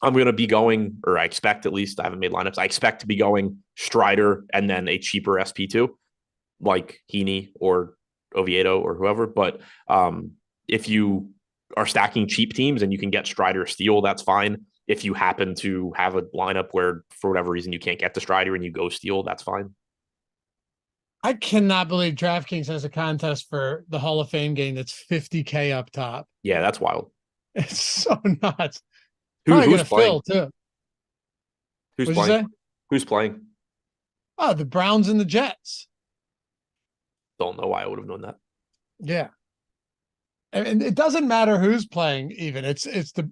I'm going to be going, or I expect at least, I haven't made lineups, I expect to be going Strider and then a cheaper SP2 like Heaney or Oviedo or whoever. But if you are stacking cheap teams and you can get Strider or Steele, that's fine. If you happen to have a lineup where for whatever reason you can't get the Strider and you go Steele, that's fine. I cannot believe DraftKings has a contest for the Hall of Fame game that's 50K up top. Yeah, that's wild. It's so nuts. Who's playing? Too. Who's playing? Who's playing? Oh, the Browns and the Jets. Don't know why I would have known that. Yeah. And it doesn't matter who's playing even. It's the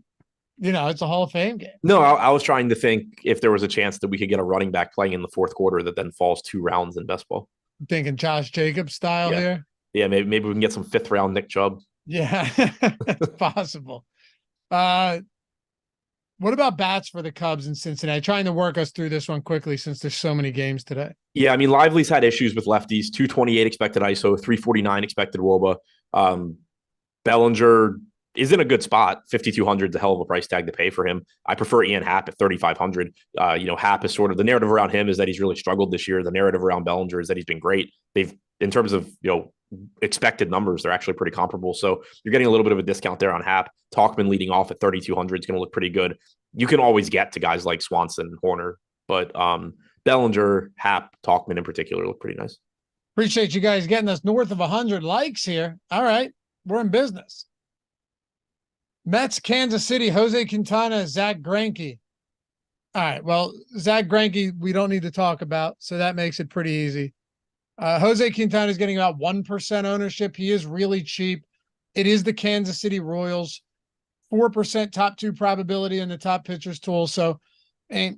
it's a Hall of Fame game. No, I was trying to think if there was a chance that we could get a running back playing in the fourth quarter that then falls 2 rounds in best ball. Thinking Josh Jacobs style here. Yeah, maybe we can get some 5th round Nick Chubb. Yeah, it's possible. What about bats for the Cubs in Cincinnati? Trying to work us through this one quickly since there's so many games today. Yeah, I mean, Lively's had issues with lefties, 228 expected ISO, 349 expected WOBA. Bellinger is in a good spot. 5,200 is a hell of a price tag to pay for him. I prefer Ian Happ at 3,500. Happ is sort of the narrative around him is that he's really struggled this year. The narrative around Bellinger is that he's been great. They've, in terms of, expected numbers, they're actually pretty comparable. So you're getting a little bit of a discount there on Happ. Talkman leading off at 3,200 is going to look pretty good. You can always get to guys like Swanson and Horner, but Bellinger, Happ, Talkman in particular look pretty nice. Appreciate you guys getting us north of 100 likes here. All right, we're in business. Mets, Kansas City, Jose Quintana, Zach Greinke. All right, well, Zach Greinke, we don't need to talk about, so that makes it pretty easy. Jose Quintana is getting about 1% ownership. He is really cheap. It is the Kansas City Royals, 4% top 2 probability in the top pitchers tool. So, do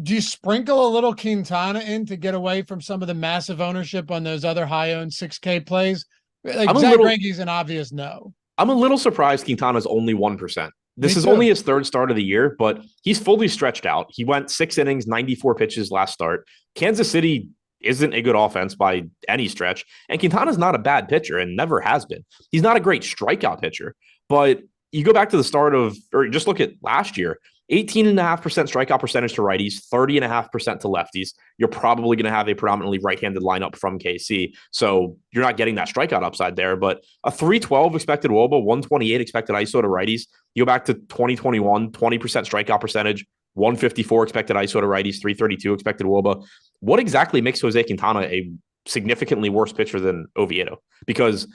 you sprinkle a little Quintana in to get away from some of the massive ownership on those other high-owned 6K plays? Like Zach Greinke's an obvious no. I'm a little surprised Quintana's only 1%. This is only his 3rd start of the year, but he's fully stretched out. He went 6 innings, 94 pitches last start. Kansas City isn't a good offense by any stretch, and Quintana's not a bad pitcher and never has been. He's not a great strikeout pitcher, but you go back to the start of, or just look at last year, 18.5% strikeout percentage to righties, 30.5% to lefties. You're probably going to have a predominantly right-handed lineup from KC. So you're not getting that strikeout upside there, but a 312 expected WOBA, 128 expected ISO to righties. You go back to 2021, 20% strikeout percentage, 154 expected ISO to righties, 332 expected WOBA. What exactly makes Jose Quintana a significantly worse pitcher than Oviedo, because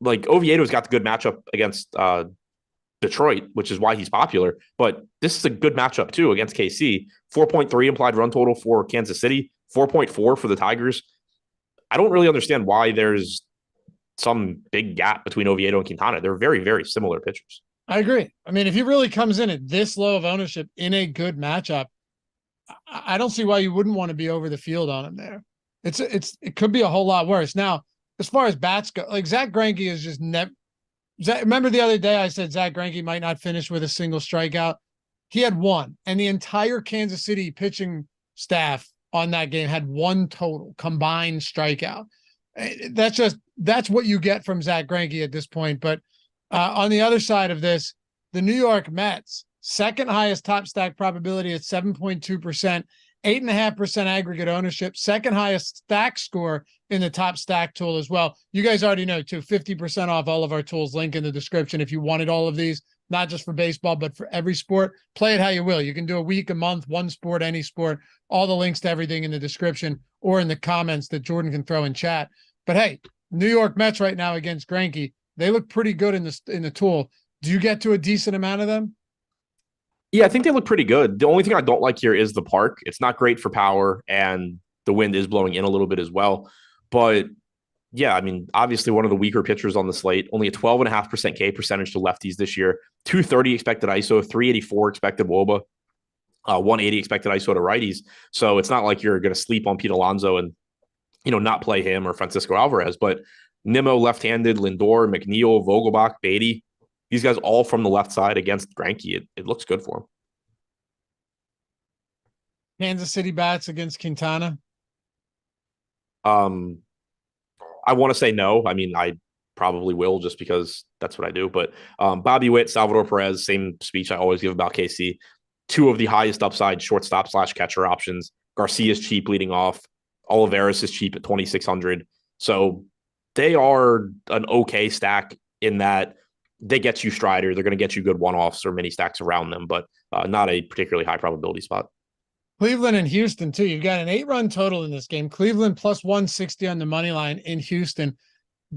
like Oviedo's got the good matchup against Detroit, which is why he's popular. But this is a good matchup too against KC. 4.3 implied run total for Kansas City, 4.4 for the Tigers. I don't really understand why there's some big gap between Oviedo and Quintana. They're very, very similar pitchers. I agree. I mean, if he really comes in at this low of ownership in a good matchup, I don't see why you wouldn't want to be over the field on him there. It could be a whole lot worse. Now, as far as bats go, like Zach Greinke is just never. Remember the other day I said Zach Greinke might not finish with a single strikeout. He had one, and the entire Kansas City pitching staff on that game had one total combined strikeout. That's what you get from Zach Greinke at this point. But on the other side of this, the New York Mets, second highest top stack probability at 7.2%, 8.5% aggregate ownership, second highest stack score in the top stack tool as well. You guys already know too, 50% off all of our tools, link in the description. If you wanted all of these, not just for baseball, but for every sport, play it how you will. You can do a week, a month, one sport, any sport, all the links to everything in the description or in the comments that Jordan can throw in chat. But hey, New York Mets right now against Greinke, they look pretty good in the tool. Do you get to a decent amount of them? Yeah, I think they look pretty good. The only thing I don't like here is the park. It's not great for power, and the wind is blowing in a little bit as well. But yeah, I mean, obviously one of the weaker pitchers on the slate, only a 12.5% K percentage to lefties this year, 230 expected ISO, 384 expected WOBA, 180 expected ISO to righties. So it's not like you're going to sleep on Pete Alonso and, not play him or Francisco Alvarez, but Nimmo left-handed, Lindor, McNeil, Vogelbach, Beatty, these guys all from the left side against Greinke. It looks good for him. Kansas City bats against Quintana. I want to say no. I mean, I probably will just because that's what I do. But Bobby Witt, Salvador Perez, same speech I always give about KC. Two of the highest upside shortstop / catcher options. Garcia's cheap leading off. Olivares is cheap at 2,600. So they are an okay stack in that they get you Strider. They're going to get you good one-offs or mini stacks around them, but not a particularly high probability spot. Cleveland and Houston, too. You've got an 8-run total in this game. Cleveland plus 160 on the money line in Houston.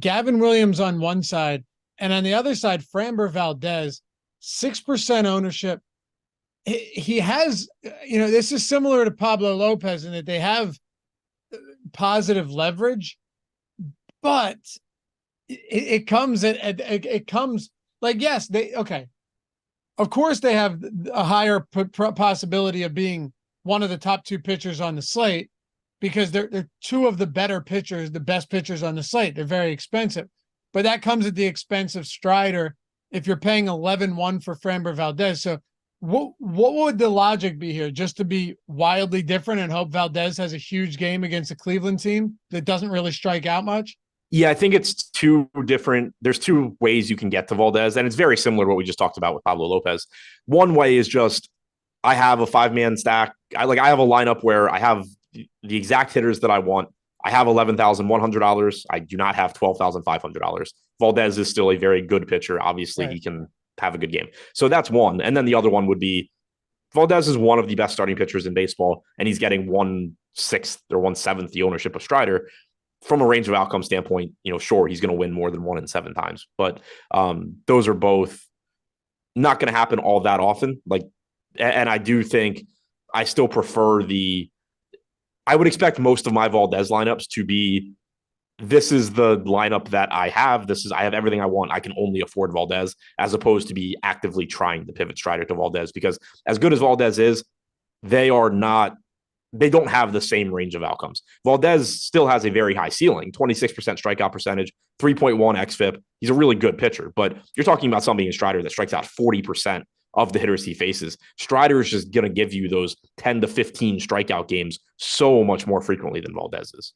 Gavin Williams on one side, and on the other side, Framber Valdez, 6% ownership. He has, this is similar to Pablo Lopez in that they have positive leverage, but it comes like, yes, of course they have a higher possibility of being one of the top two pitchers on the slate because they're two of the better pitchers, the best pitchers on the slate. They're very expensive, but that comes at the expense of Strider if you're paying 11-1 for Framber Valdez. So what would the logic be here? Just to be wildly different and hope Valdez has a huge game against a Cleveland team that doesn't really strike out much? Yeah, I think it's two different. There's two ways you can get to Valdez, and it's very similar to what we just talked about with Pablo Lopez. One way is just I have a 5-man stack. I have a lineup where I have the exact hitters that I want. I have $11,100. I do not have $12,500. Valdez is still a very good pitcher. Obviously, He can have a good game. So that's one. And then the other one would be Valdez is one of the best starting pitchers in baseball, and he's getting 1/6 or 1/7 the ownership of Strider. From a range of outcome standpoint, sure, he's going to win more than 1 in 7 times, but those are both not going to happen all that often. And I do think I still prefer I would expect most of my Valdez lineups to be, this is the lineup that I have. I have everything I want. I can only afford Valdez, as opposed to be actively trying to pivot Strider to Valdez, because as good as Valdez is, they don't have the same range of outcomes. Valdez still has a very high ceiling, 26% strikeout percentage, 3.1 xFIP. He's a really good pitcher, but you're talking about somebody in Strider that strikes out 40% of the hitters he faces. Strider is just going to give you those 10 to 15 strikeout games so much more frequently than Valdez is.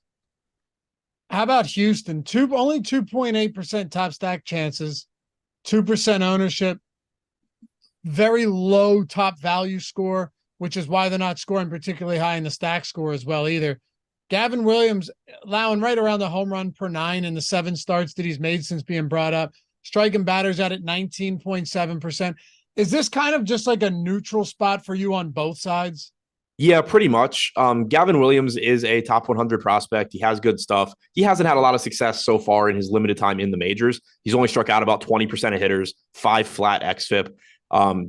How about Houston? Only 2.8% top stack chances, 2% ownership, very low top value score, which is why they're not scoring particularly high in the stack score as well either. Gavin Williams allowing right around the home run per 9 in the 7 starts that he's made since being brought up. Striking batters out at 19.7%. Is this kind of just like a neutral spot for you on both sides? Yeah, pretty much. Gavin Williams is a top 100 prospect. He has good stuff. He hasn't had a lot of success so far in his limited time in the majors. He's only struck out about 20% of hitters, 5 flat xFIP.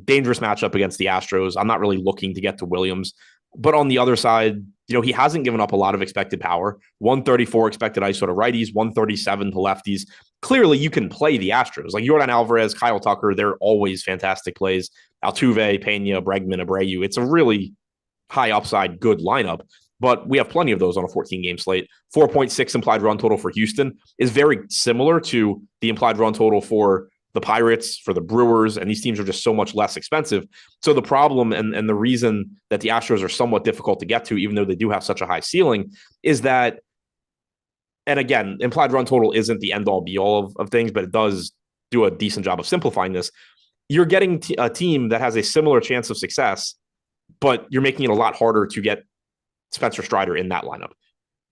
Dangerous matchup against the Astros. I'm not really looking to get to Williams. But on the other side, he hasn't given up a lot of expected power. 134 expected ISO to righties, 137 to lefties. Clearly, you can play the Astros. Like Yordan Alvarez, Kyle Tucker, they're always fantastic plays. Altuve, Pena, Bregman, Abreu. It's a really high upside, good lineup, but we have plenty of those on a 14-game slate. 4.6 implied run total for Houston is very similar to the implied run total for the Pirates, for the Brewers, and these teams are just so much less expensive. So the problem and the reason that the Astros are somewhat difficult to get to, even though they do have such a high ceiling, is that, and again, implied run total isn't the end-all be-all of things, but it does do a decent job of simplifying this. You're getting a team that has a similar chance of success, but you're making it a lot harder to get Spencer Strider in that lineup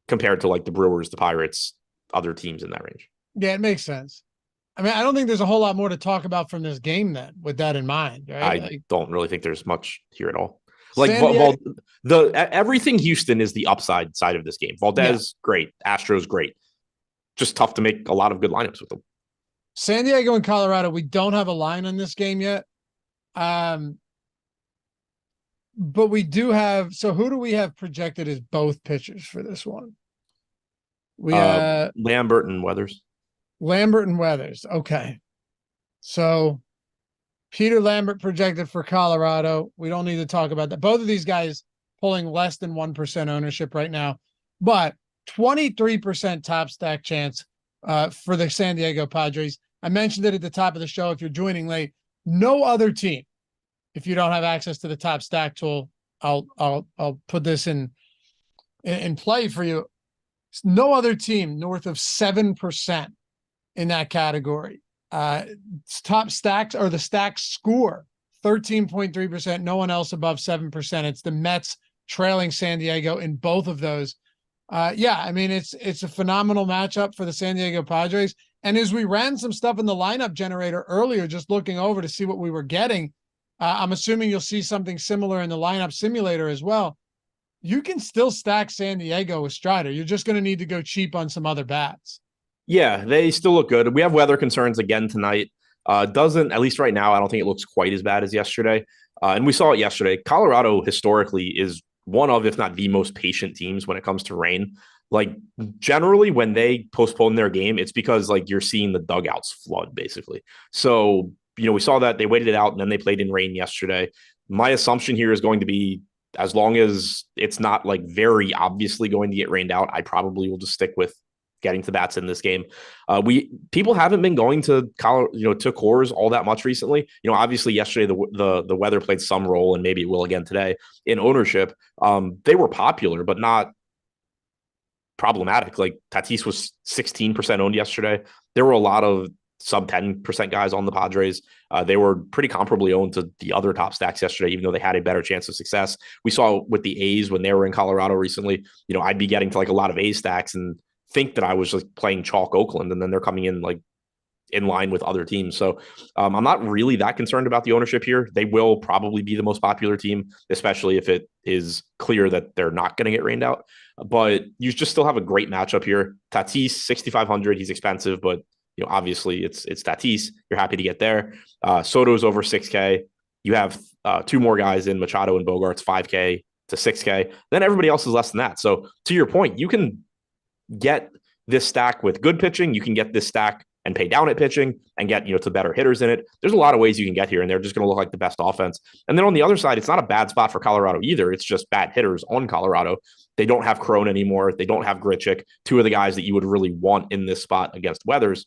compared to like the Brewers, the Pirates, other teams in that range. Yeah, it makes sense. I mean, I don't think there's a whole lot more to talk about from this game then with that in mind, right? I don't really think there's much here at all. Like everything Houston is the upside side of this game. Valdez, great. Astros, great. Just tough to make a lot of good lineups with them. San Diego and Colorado, we don't have a line on this game yet. But we do have, so who do we have projected as both pitchers for this one? We Lambert and Weathers. Lambert and Weathers. Okay. So Peter Lambert projected for Colorado. We don't need to talk about that. Both of these guys pulling less than 1% ownership right now, but 23% top stack chance for the San Diego Padres. I mentioned it at the top of the show. If you're joining late, no other team, if you don't have access to the top stack tool, I'll put this in play for you. No other team north of 7% in that category. Top stacks or the stack score 13.3%. No one else above 7%. It's the Mets trailing San Diego in both of those. Yeah, I mean it's a phenomenal matchup for the San Diego Padres. And as we ran some stuff in the lineup generator earlier, just looking over to see what we were getting. I'm assuming you'll see something similar in the lineup simulator as well. You can still stack San Diego with Strider. You're just going to need to go cheap on some other bats. Yeah, they still look good. We have weather concerns again tonight. Doesn't, at least right now, I don't think it looks quite as bad as yesterday. And we saw it yesterday. Colorado historically is one of, if not the most patient teams when it comes to rain. Like generally when they postpone their game, it's because like you're seeing the dugouts flood basically. So we saw that they waited it out and then they played in rain yesterday. My assumption here is going to be, as long as it's not like very obviously going to get rained out, I probably will just stick with getting to bats in this game. People haven't been going to to Coors all that much recently. Obviously yesterday the weather played some role, and maybe it will again today in ownership. They were popular, but not problematic. Like Tatis was 16% owned yesterday. There were a lot of sub 10% guys on the Padres. They were pretty comparably owned to the other top stacks yesterday, even though they had a better chance of success. We saw with the A's when they were in Colorado recently, I'd be getting to like a lot of A stacks and think that I was just playing chalk Oakland, and then they're coming in like in line with other teams. So I'm not really that concerned about the ownership here. They will probably be the most popular team, especially if it is clear that they're not going to get rained out. But you just still have a great matchup here. Tatis, 6,500. He's expensive, but obviously it's Tatis. You're happy to get there. Soto's over 6K. You have two more guys in Machado and Bogarts, 5K to 6K. Then everybody else is less than that. So to your point, you can get this stack with good pitching. You can get this stack and pay down at pitching and get, to better hitters in it. There's a lot of ways you can get here, and they're just going to look like the best offense. And then on the other side, it's not a bad spot for Colorado either. It's just bad hitters on Colorado. They don't have Crone anymore. They don't have Grichuk, two of the guys that you would really want in this spot against Weathers.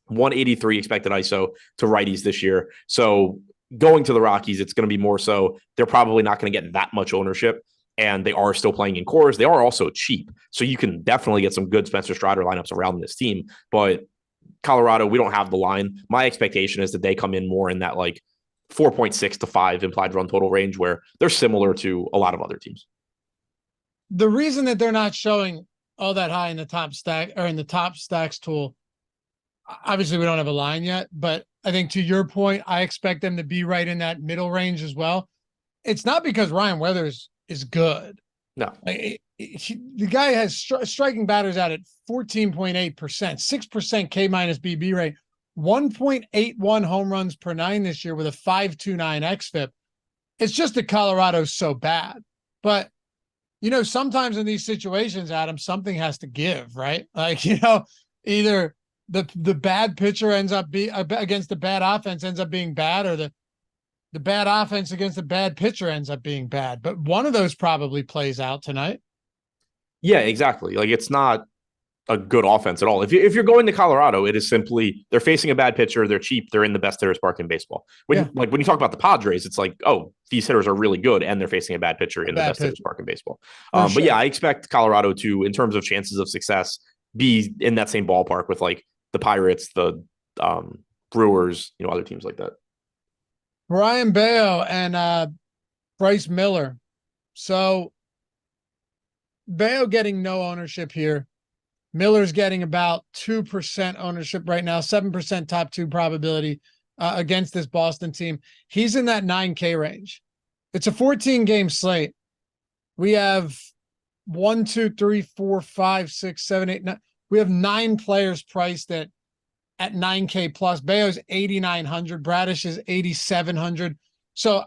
183 expected ISO to righties this year. So going to the Rockies, it's going to be more so they're probably not going to get that much ownership, and they are still playing in cores. They are also cheap. So you can definitely get some good Spencer Strider lineups around this team. But Colorado, we don't have the line. My expectation is that they come in more in that like 4.6 to 5 implied run total range, where they're similar to a lot of other teams. The reason that they're not showing all that high in the top stack or in the top stacks tool, obviously we don't have a line yet, but I think to your point, I expect them to be right in that middle range as well. It's not because Ryan Weathers is good. No. The guy has striking batters out at 14.8%, 6% K minus BB rate, 1.81 home runs per nine this year with a 5.29 xFIP. It's just that Colorado's so bad. But, sometimes in these situations, Adam, something has to give, right? Like, either the bad pitcher ends up against the bad offense ends up being bad, or the bad offense against the bad pitcher ends up being bad. But one of those probably plays out tonight. Yeah, exactly. Like, it's not a good offense at all. If you're going to Colorado, it is simply they're facing a bad pitcher, they're cheap, they're in the best hitters park in baseball. When you talk about the Padres, it's like, oh, these hitters are really good and they're facing a bad pitcher in the best hitters park in baseball. But yeah, I expect Colorado to, in terms of chances of success, be in that same ballpark with like the Pirates, the Brewers, other teams like that. Brian Bayo and Bryce Miller. So Bayo getting no ownership here. Miller's getting about 2% ownership right now, 7% top two probability against this Boston team. He's in that 9K range. It's a 14-game slate. We have 1, 2, 3, 4, 5, 6, 7, 8, 9. We have 9 players priced at 9K plus. Bayo's 8,900. Bradish is 8,700. So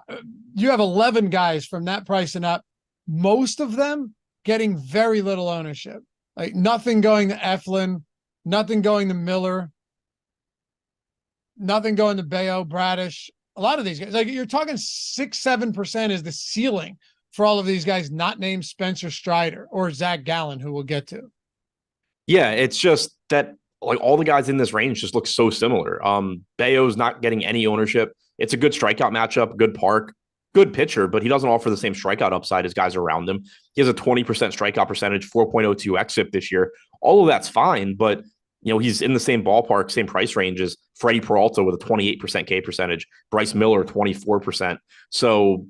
you have 11 guys from that price and up. Most of them getting very little ownership. Like nothing going to Eflin, nothing going to Miller, nothing going to Bayo, Bradish. A lot of these guys, like you're talking 6-7% is the ceiling for all of these guys, not named Spencer Strider or Zach Gallen, who we'll get to. Yeah, it's just that like all the guys in this range just look so similar. Bayo's not getting any ownership. It's a good strikeout matchup, good park, good pitcher, but he doesn't offer the same strikeout upside as guys around him. He has a 20% strikeout percentage, 4.02 xFIP this year. All of that's fine, but he's in the same ballpark, same price range as Freddie Peralta with a 28% K percentage, Bryce Miller 24%. So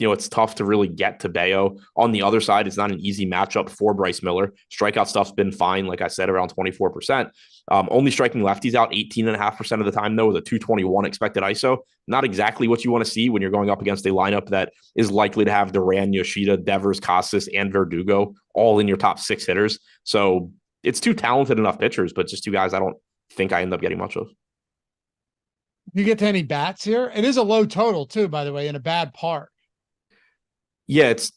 it's tough to really get to Bayo. On the other side, it's not an easy matchup for Bryce Miller. Strikeout stuff's been fine, like I said, around 24%. Only striking lefties out 18.5% of the time, though, with a 221 expected ISO. Not exactly what you want to see when you're going up against a lineup that is likely to have Duran, Yoshida, Devers, Casas, and Verdugo all in your top 6 hitters. So it's 2 talented enough pitchers, but just 2 guys I don't think I end up getting much of. You get to any bats here? It is a low total, too, by the way, in a bad park. Yeah, it's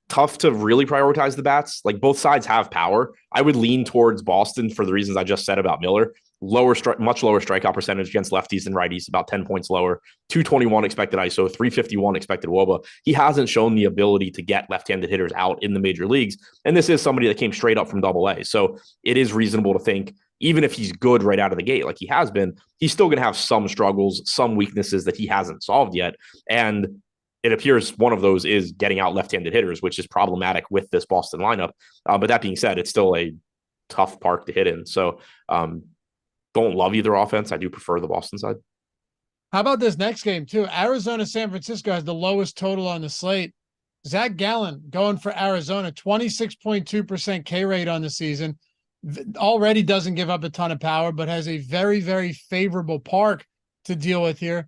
tough to really prioritize the bats. Like both sides have power. I would lean towards Boston for the reasons I just said about Miller. Much lower strikeout percentage against lefties and righties, about 10 points lower. 221 expected ISO, 351 expected WOBA. He hasn't shown the ability to get left-handed hitters out in the major leagues. And this is somebody that came straight up from AA. So it is reasonable to think, even if he's good right out of the gate, like he has been, he's still going to have some struggles, some weaknesses that he hasn't solved yet. And it appears one of those is getting out left-handed hitters, which is problematic with this Boston lineup. But that being said, it's still a tough park to hit in. So don't love either offense. I do prefer the Boston side. How about this next game, too? Arizona, San Francisco has the lowest total on the slate. Zach Gallen going for Arizona, 26.2% K rate on the season. Already doesn't give up a ton of power, but has a very, very favorable park to deal with here.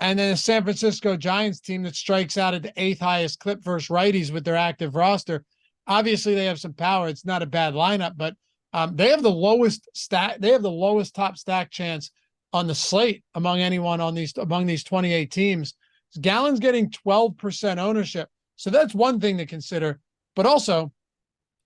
And then a San Francisco Giants team that strikes out at the 8th highest clip versus righties with their active roster. Obviously, they have some power. It's not a bad lineup, but they have the lowest top stack chance on the slate among anyone among these 28 teams. Gallen's getting 12% ownership, so that's one thing to consider. But also,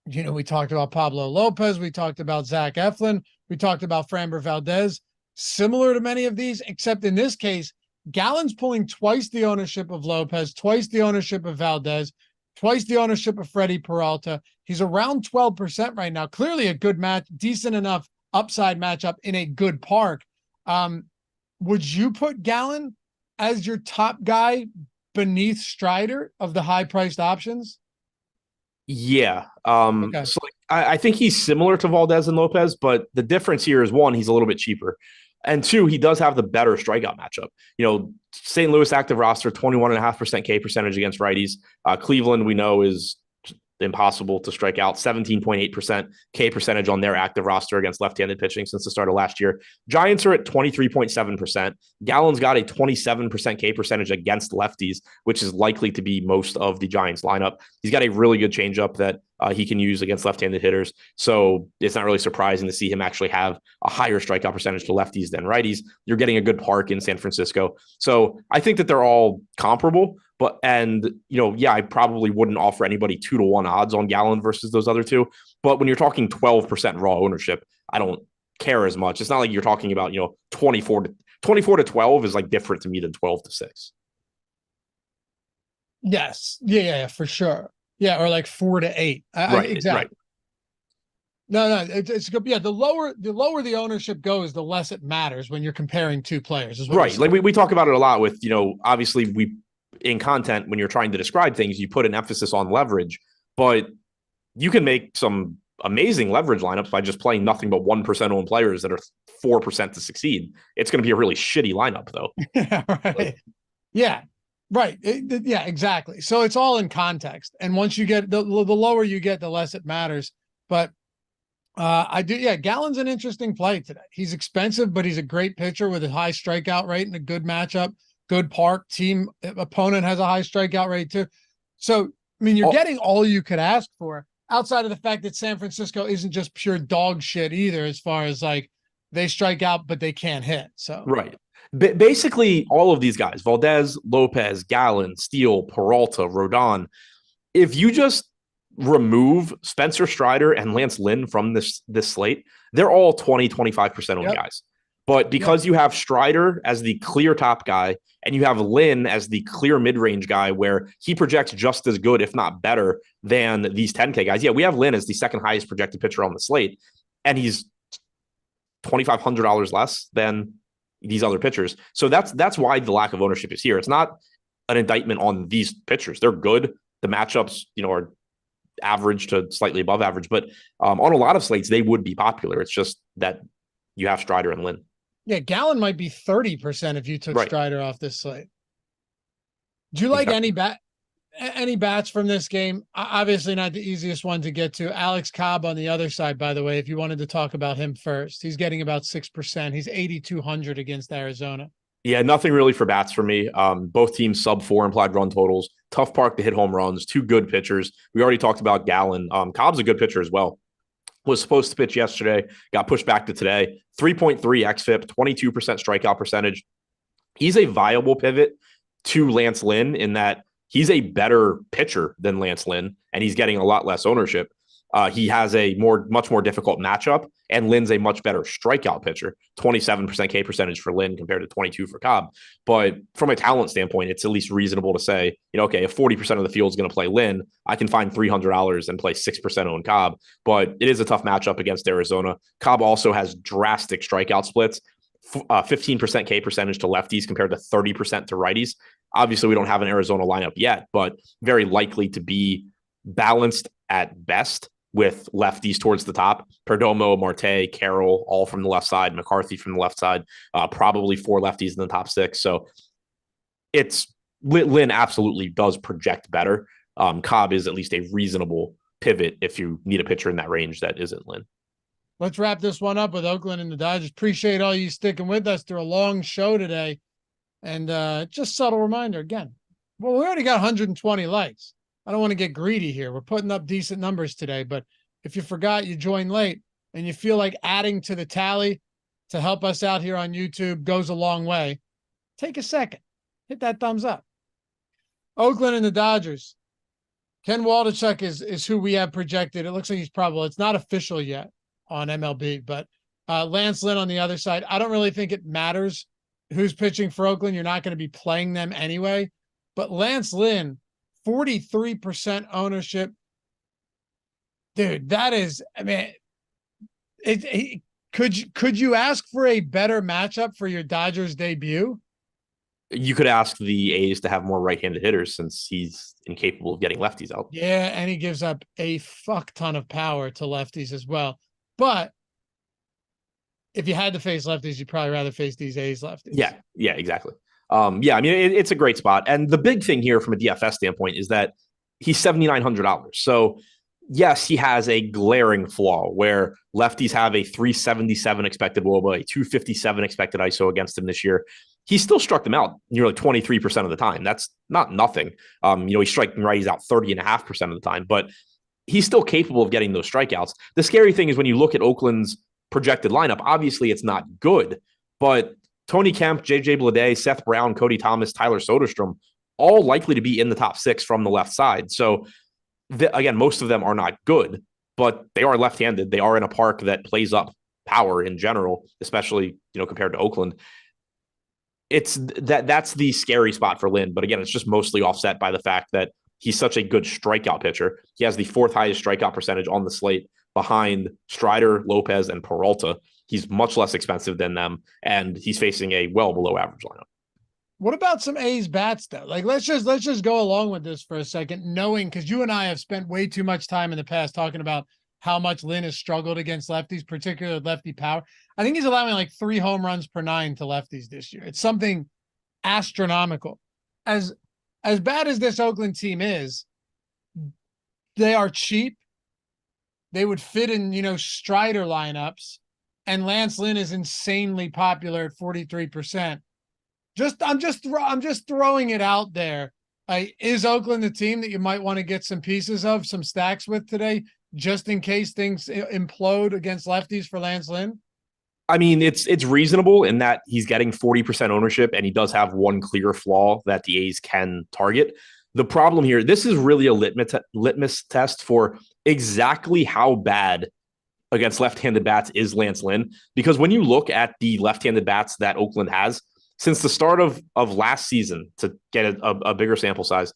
we talked about Pablo Lopez, we talked about Zach Eflin, we talked about Framber Valdez. Similar to many of these, except in this case, Gallen's pulling twice the ownership of Lopez, twice the ownership of Valdez, twice the ownership of Freddie Peralta. He's around 12% right now. Clearly a good match, decent enough upside matchup in a good park. Would you put Gallen as your top guy beneath Strider of the high-priced options? Yeah. Okay. So I think he's similar to Valdez and Lopez, but the difference here is, one, he's a little bit cheaper. And 2, he does have the better strikeout matchup. St. Louis active roster, 21.5% K percentage against righties. Cleveland, we know, is impossible to strike out. 17.8% K percentage on their active roster against left-handed pitching since the start of last year. Giants are at 23.7%. Gallen's got a 27% K percentage against lefties, which is likely to be most of the Giants lineup. He's got a really good changeup that he can use against left-handed hitters. So it's not really surprising to see him actually have a higher strikeout percentage to lefties than righties. You're getting a good park in San Francisco. So I think that they're all comparable. I probably wouldn't offer anybody 2-1 odds on Gallen versus those other two. But when you're talking 12% raw ownership, I don't care as much. It's not like you're talking about, 24 to 12 is like different to me than 12 to 6. Yes. Yeah, for sure. Yeah. Or like 4 to 8. Exactly. Right. No, it's good. Yeah. The lower the ownership goes, the less it matters when you're comparing two players. Is what right. Like we talk about it a lot with, obviously in content, when you're trying to describe things, you put an emphasis on leverage, but you can make some amazing leverage lineups by just playing nothing but 1% owned players that are 4% to succeed. It's going to be a really shitty lineup though. Yeah. Right. Yeah. Right. Yeah, exactly. So it's all in context. And once you get the lower you get, the less it matters. But Gallen's an interesting play today. He's expensive, but he's a great pitcher with a high strikeout rate and a good matchup. Good park. Team opponent has a high strikeout rate too. So, I mean, you're getting all you could ask for outside of the fact that San Francisco isn't just pure dog shit either, as far as like they strike out, but they can't hit. So, right. Basically all of these guys, Valdez, Lopez, Gallen, Steele, Peralta, Rodon, if you just remove Spencer Strider and Lance Lynn from this slate, they're all 20-25% owned guys. But because you have Strider as the clear top guy and you have Lynn as the clear mid-range guy where he projects just as good, if not better, than these 10K guys. Yeah, we have Lynn as the second highest projected pitcher on the slate, and he's $2,500 less than these other pitchers. So that's why the lack of ownership is here. It's not an indictment on these pitchers. They're good. The matchups, are average to slightly above average, but on a lot of slates, they would be popular. It's just that you have Strider and Lynn. Yeah, Gallen might be 30% if you took Strider off this slate. Do you like any bats from this game? Obviously not the easiest one to get to. Alex Cobb on the other side, by the way, if you wanted to talk about him first. He's getting about 6%. He's 8,200 against Arizona. Yeah, nothing really for bats for me. Both teams sub 4 implied run totals. Tough park to hit home runs. Two good pitchers. We already talked about Gallen. Cobb's a good pitcher as well. Was supposed to pitch yesterday, got pushed back to today. 3.3 xFIP, 22% strikeout percentage. He's a viable pivot to Lance Lynn in that he's a better pitcher than Lance Lynn, and he's getting a lot less ownership. He has a much more difficult matchup, and Lynn's a much better strikeout pitcher. 27% K percentage for Lynn compared to 22 for Cobb. But from a talent standpoint, it's at least reasonable to say, okay, if 40% of the field is going to play Lynn, I can find $300 and play 6% own Cobb. But it is a tough matchup against Arizona. Cobb also has drastic strikeout splits, 15% K percentage to lefties compared to 30% to righties. Obviously, we don't have an Arizona lineup yet, but very likely to be balanced at best, with lefties towards the top. Perdomo, Marte, Carroll, all from the left side, McCarthy from the left side, probably 4 lefties in the top 6. So Lynn absolutely does project better. Cobb is at least a reasonable pivot if you need a pitcher in that range that isn't Lynn. Let's wrap this one up with Oakland and the Dodgers. Appreciate all you sticking with us through a long show today. And just subtle reminder again, well, we already got 120 likes. I don't want to get greedy here. We're putting up decent numbers today, but if you forgot, you joined late and you feel like adding to the tally to help us out here on YouTube goes a long way, take a second, hit that thumbs up. Oakland and the Dodgers. Ken Waldichuk is who we have projected. It looks like it's not official yet on MLB, but Lance Lynn on the other side. I don't really think it matters who's pitching for Oakland. You're not going to be playing them anyway, but Lance Lynn, 43% ownership. Dude, that is, I mean, could you ask for a better matchup for your Dodgers debut? You could ask the A's to have more right-handed hitters since he's incapable of getting lefties out. Yeah, and he gives up a fuck ton of power to lefties as well. But if you had to face lefties, you'd probably rather face these A's lefties. Yeah, exactly. I mean, it's a great spot. And the big thing here from a DFS standpoint is that he's $7,900. So yes, he has a glaring flaw where lefties have a 377 expected WOBA, a 257 expected ISO against him this year. He still struck them out nearly 23% of the time. That's not nothing. He's striking righties out 30.5% of the time, but he's still capable of getting those strikeouts. The scary thing is when you look at Oakland's projected lineup, obviously it's not good, but Tony Kemp, JJ Bleday, Seth Brown, Cody Thomas, Tyler Soderstrom, all likely to be in the top 6 from the left side. So again, most of them are not good, but they are left-handed. They are in a park that plays up power in general, especially, compared to Oakland. That's the scary spot for Lynn. But again, it's just mostly offset by the fact that he's such a good strikeout pitcher. He has the 4th highest strikeout percentage on the slate behind Strider, Lopez, and Peralta. He's much less expensive than them, and he's facing a well below average lineup. What about some A's bats though? Like let's just go along with this for a second, knowing because you and I have spent way too much time in the past talking about how much Lynn has struggled against lefties, particularly lefty power. I think he's allowing like 3 home runs per 9 to lefties this year. It's something astronomical. As bad as this Oakland team is, they are cheap. They would fit in, Strider lineups, and Lance Lynn is insanely popular at 43%. I'm just throwing it out there. Is Oakland the team that you might want to get some pieces of, some stacks with today, just in case things implode against lefties for Lance Lynn? I mean, it's reasonable in that he's getting 40% ownership, and he does have one clear flaw that the A's can target. The problem here, this is really a litmus test for exactly how bad against left-handed bats is Lance Lynn, because when you look at the left-handed bats that Oakland has, since the start of last season, to get a bigger sample size,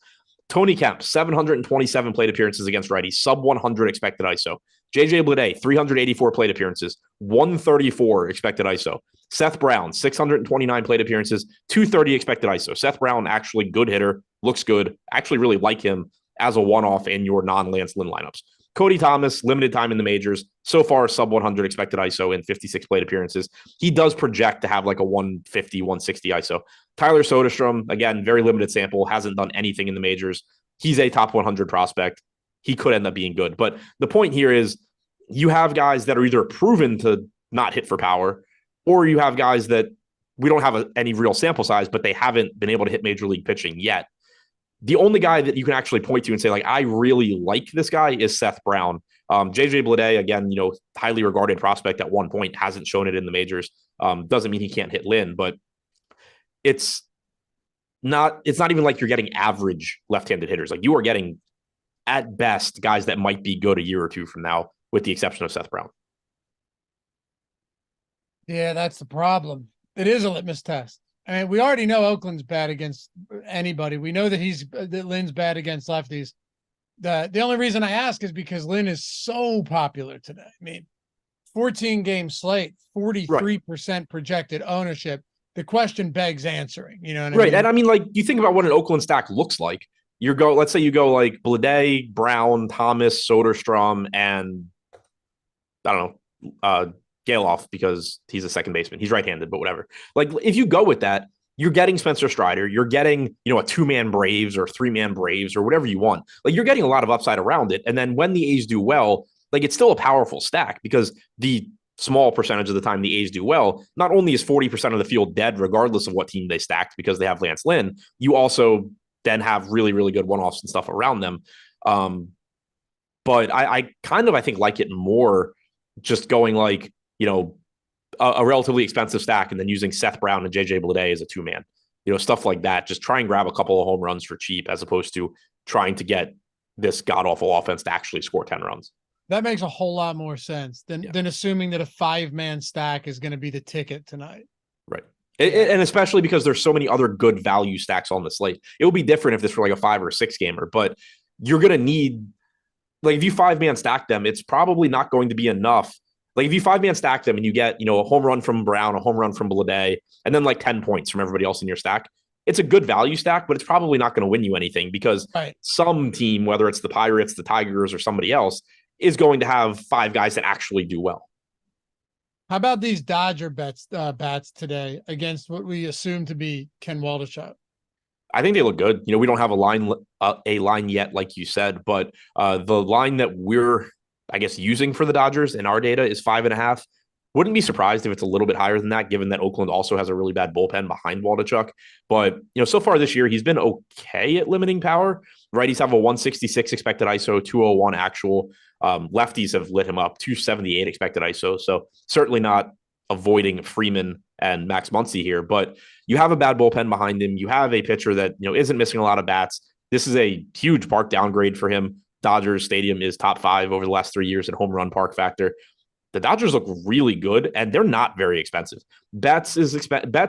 Tony Kemp, 727 plate appearances against righties, sub 100 expected ISO. JJ Bleday, 384 plate appearances, 134 expected ISO. Seth Brown, 629 plate appearances, 230 expected ISO. Seth Brown, actually good hitter, looks good. Actually really like him as a one-off in your non-Lance Lynn lineups. Cody Thomas, limited time in the majors, so far sub 100 expected ISO in 56 plate appearances. He does project to have like a 150, 160 ISO. Tyler Soderstrom, again, very limited sample, hasn't done anything in the majors. He's a top 100 prospect. He could end up being good. But the point here is you have guys that are either proven to not hit for power, or you have guys that we don't have any real sample size, but they haven't been able to hit major league pitching yet. The only guy that you can actually point to and say, like, I really like this guy is Seth Brown. JJ Bleday, again, highly regarded prospect at one point, hasn't shown it in the majors. Doesn't mean he can't hit Lynn, but it's not even like you're getting average left-handed hitters. Like, you are getting, at best, guys that might be good a year or two from now, with the exception of Seth Brown. Yeah, that's the problem. It is a litmus test. I mean, we already know Oakland's bad against anybody. We know that Lynn's bad against lefties. The only reason I ask is because Lynn is so popular today. I mean, 14-game slate, 43% projected ownership. The question begs answering. You know what I mean? Right. And I mean, like, you think about what an Oakland stack looks like. Let's say you go like Bleday, Brown, Thomas, Soderstrom, and I don't know, Galoff, because he's a second baseman. He's right-handed, but whatever. Like, if you go with that, you're getting Spencer Strider. You're getting, a 2-man Braves or 3-man Braves or whatever you want. Like, you're getting a lot of upside around it. And then when the A's do well, like, it's still a powerful stack because the small percentage of the time the A's do well, not only is 40% of the field dead regardless of what team they stacked because they have Lance Lynn, you also then have really, really good one-offs and stuff around them. But I think like it more just going like, a relatively expensive stack and then using Seth Brown and JJ Bleday as a 2-man, stuff like that. Just try and grab a couple of home runs for cheap as opposed to trying to get this god-awful offense to actually score 10 runs. That makes a whole lot more sense than assuming that a 5-man stack is going to be the ticket tonight. Right. And especially because there's so many other good value stacks on the slate. It would be different if this were like a 5 or 6 gamer, but you're going to need, like, if you 5-man stack them, it's probably not going to be enough. Like, if you 5-man stack them and you get, a home run from Brown, a home run from Bleday, and then like 10 points from everybody else in your stack, it's a good value stack, but it's probably not going to win you anything because some team, whether it's the Pirates, the Tigers, or somebody else, is going to have 5 guys that actually do well. How about these Dodger bats today against what we assume to be Ken Waldichuk? I think they look good. We don't have a line yet, like you said, but the line that we're, I guess, using for the Dodgers in our data is 5.5. Wouldn't be surprised if it's a little bit higher than that, given that Oakland also has a really bad bullpen behind Waldichuk. But, so far this year, he's been okay at limiting power. Righties have a 166 expected ISO, 201 actual. Lefties have lit him up, 278 expected ISO. So certainly not avoiding Freeman and Max Muncy here, but you have a bad bullpen behind him. You have a pitcher that, isn't missing a lot of bats. This is a huge park downgrade for him. Dodgers Stadium is top 5 over the last 3 years in home run park factor. The Dodgers look really good, and they're not very expensive. Betts,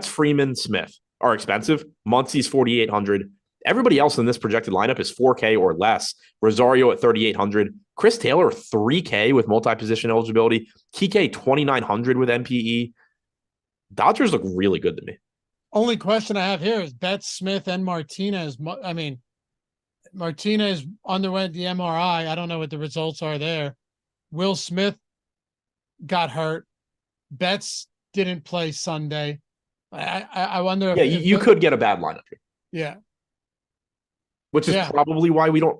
Freeman, Smith are expensive. Muncy's 4,800. Everybody else in this projected lineup is 4K or less. Rosario at 3,800. Chris Taylor, 3K with multi-position eligibility. Kike, 2,900 with MPE. Dodgers look really good to me. Only question I have here is Betts, Smith, and Martinez. I mean, Martinez underwent the MRI. I don't know what the results are there. Will Smith got hurt. Betts didn't play Sunday. I wonder if you could get a bad lineup here. Yeah. Which is probably why we don't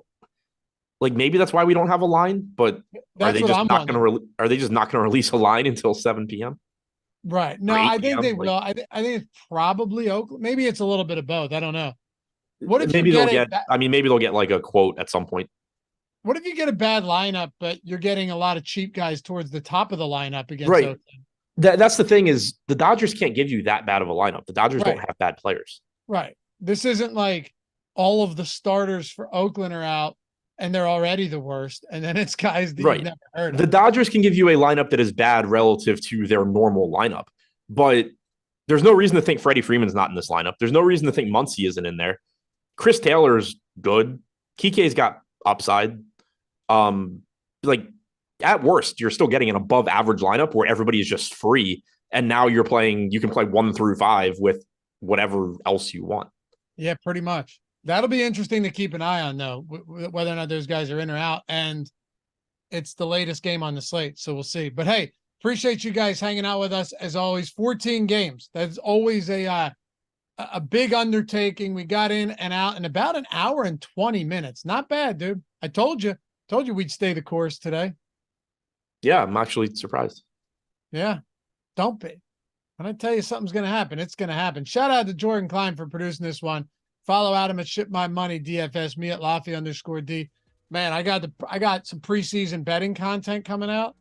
maybe that's why we don't have a line, but are they just not going to release a line until 7 p.m.? Right. No, I think they will. I think it's probably Oakland. Maybe it's a little bit of both. I don't know. What if maybe they'll get like a quote at some point. What if you get a bad lineup, but you're getting a lot of cheap guys towards the top of the lineup against Oakland? That's the thing is the Dodgers can't give you that bad of a lineup. The Dodgers don't have bad players. Right. This isn't like all of the starters for Oakland are out and they're already the worst. And then it's guys that you've never heard of. The Dodgers can give you a lineup that is bad relative to their normal lineup, but there's no reason to think Freddie Freeman's not in this lineup. There's no reason to think Muncy isn't in there. Chris Taylor's good. Kike's got upside. At worst, you're still getting an above average lineup where everybody is just free. And now you can play 1 through 5 with whatever else you want. Yeah, pretty much. That'll be interesting to keep an eye on though, whether or not those guys are in or out. And it's the latest game on the slate. So we'll see, but hey, appreciate you guys hanging out with us as always. 14 games. That's always a big undertaking. We got in and out in about an hour and 20 minutes. Not bad, dude. I told you we'd stay the course today. Yeah, I'm actually surprised. Yeah, don't be. When I tell you something's going to happen, it's going to happen. Shout out to Jordan Klein for producing this one. Follow Adam at Ship My Money DFS, me at Laffy_D. Man, I got some preseason betting content coming out.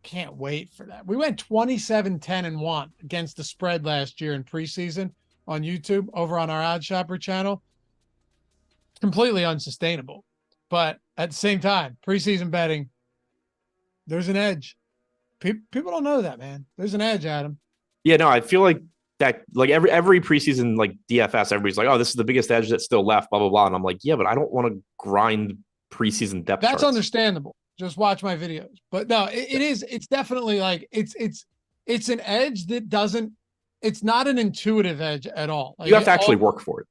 Can't wait for that. We went 27-10-1 against the spread last year in preseason on YouTube over on our Odd Shopper channel. Completely unsustainable. But at the same time, preseason betting, there's an edge. People don't know that, man. There's an edge, Adam. Yeah, no, I feel like that, every preseason, DFS, everybody's like, oh, this is the biggest edge that's still left, blah, blah, blah. And I'm like, yeah, but I don't want to grind preseason depth That's charts. Understandable. Just watch my videos. But no, it's definitely it's an edge that it's not an intuitive edge at all. You have to actually work for it.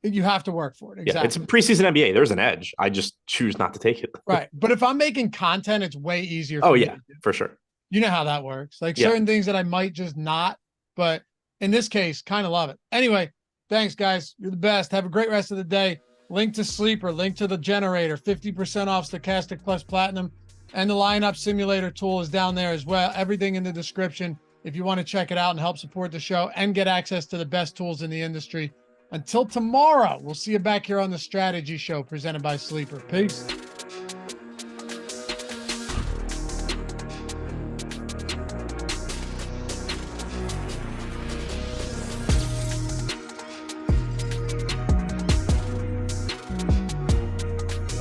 You have to work for it. Exactly. Yeah, it's a preseason NBA. There's an edge. I just choose not to take it. Right. But if I'm making content, it's way easier. Oh, yeah, for sure. You know how that works. Certain things that I might just not, but in this case, kind of love it. Anyway, thanks, guys. You're the best. Have a great rest of the day. Link to Sleeper, link to the generator, 50% off Stochastic Plus Platinum, and the lineup simulator tool is down there as well. Everything in the description if you want to check it out and help support the show and get access to the best tools in the industry. Until tomorrow, we'll see you back here on the Strategy Show presented by Sleeper. Peace.